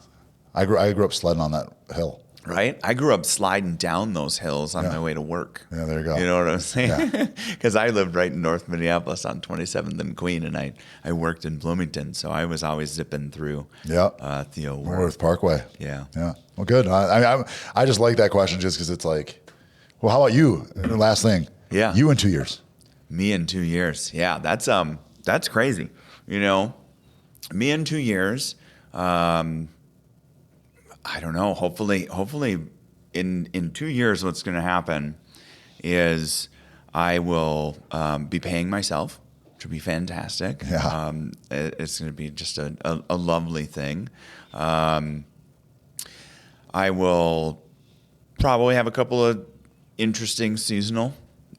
Speaker 2: I grew up sledding on that hill.
Speaker 3: Right? I grew up sliding down those hills on my way to work.
Speaker 2: Yeah, there you go.
Speaker 3: You know what I'm saying? Because I lived right in North Minneapolis on 27th and Queen, and I worked in Bloomington, so I was always zipping through the old
Speaker 2: North Parkway.
Speaker 3: Yeah.
Speaker 2: Yeah. Well, good. I just like that question just because it's like, well, how about you? The last thing.
Speaker 3: Yeah.
Speaker 2: You in 2 years.
Speaker 3: Me in 2 years. Yeah, that's crazy. You know, me in 2 years. I don't know. Hopefully, in 2 years, what's going to happen is I will be paying myself, which will be fantastic.
Speaker 2: Yeah.
Speaker 3: It's going to be just a lovely thing. I will probably have a couple of interesting seasonal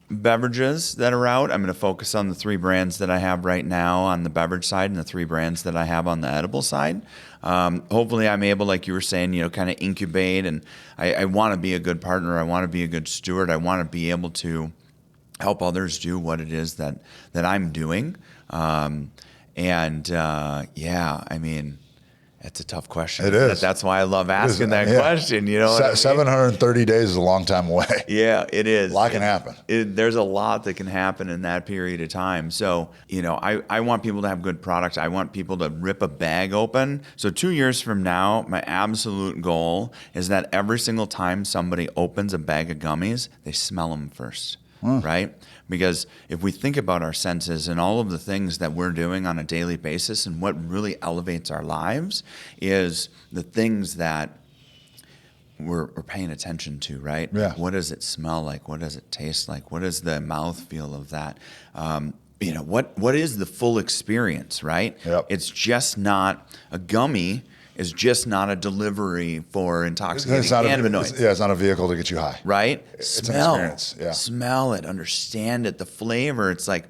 Speaker 3: beverages that are out. I'm going to focus on the 3 brands that I have right now on the beverage side and the 3 brands that I have on the edible side. Hopefully I'm able, like you were saying, kind of incubate, and I want to be a good partner. I want to be a good steward. I want to be able to help others do what it is that I'm doing. It's a tough question.
Speaker 2: It is.
Speaker 3: That's why I love asking that question. You know,
Speaker 2: 730 days is a long time away.
Speaker 3: Yeah, it is.
Speaker 2: A lot can happen.
Speaker 3: There's a lot that can happen in that period of time. So, I want people to have good products. I want people to rip a bag open. So 2 years from now, my absolute goal is that every single time somebody opens a bag of gummies, they smell them first. Right? Because if we think about our senses and all of the things that we're doing on a daily basis, and what really elevates our lives is the things that we're paying attention to, right?
Speaker 2: Yeah.
Speaker 3: What does it smell like? What does it taste like? What is the mouthfeel of that? What is the full experience, right?
Speaker 2: Yep.
Speaker 3: It's just not a gummy. Is just not a delivery for intoxicating cannabinoids.
Speaker 2: It's not a vehicle to get you high.
Speaker 3: Right?
Speaker 2: It's an experience. Yeah.
Speaker 3: Smell it, understand it, the flavor. It's like,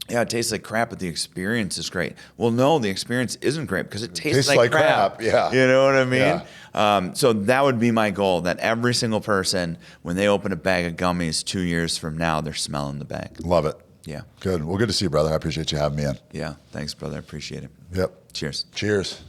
Speaker 3: yeah, it tastes like crap, but the experience is great. Well, no, the experience isn't great because it tastes like crap.
Speaker 2: Yeah.
Speaker 3: You know what I mean?
Speaker 2: Yeah.
Speaker 3: So that would be my goal, that every single person, when they open a bag of gummies 2 years from now, they're smelling the bag.
Speaker 2: Love it.
Speaker 3: Yeah.
Speaker 2: Good. Well, good to see you, brother. I appreciate you having me in.
Speaker 3: Yeah. Thanks, brother. I appreciate it.
Speaker 2: Yep.
Speaker 3: Cheers.
Speaker 2: Cheers.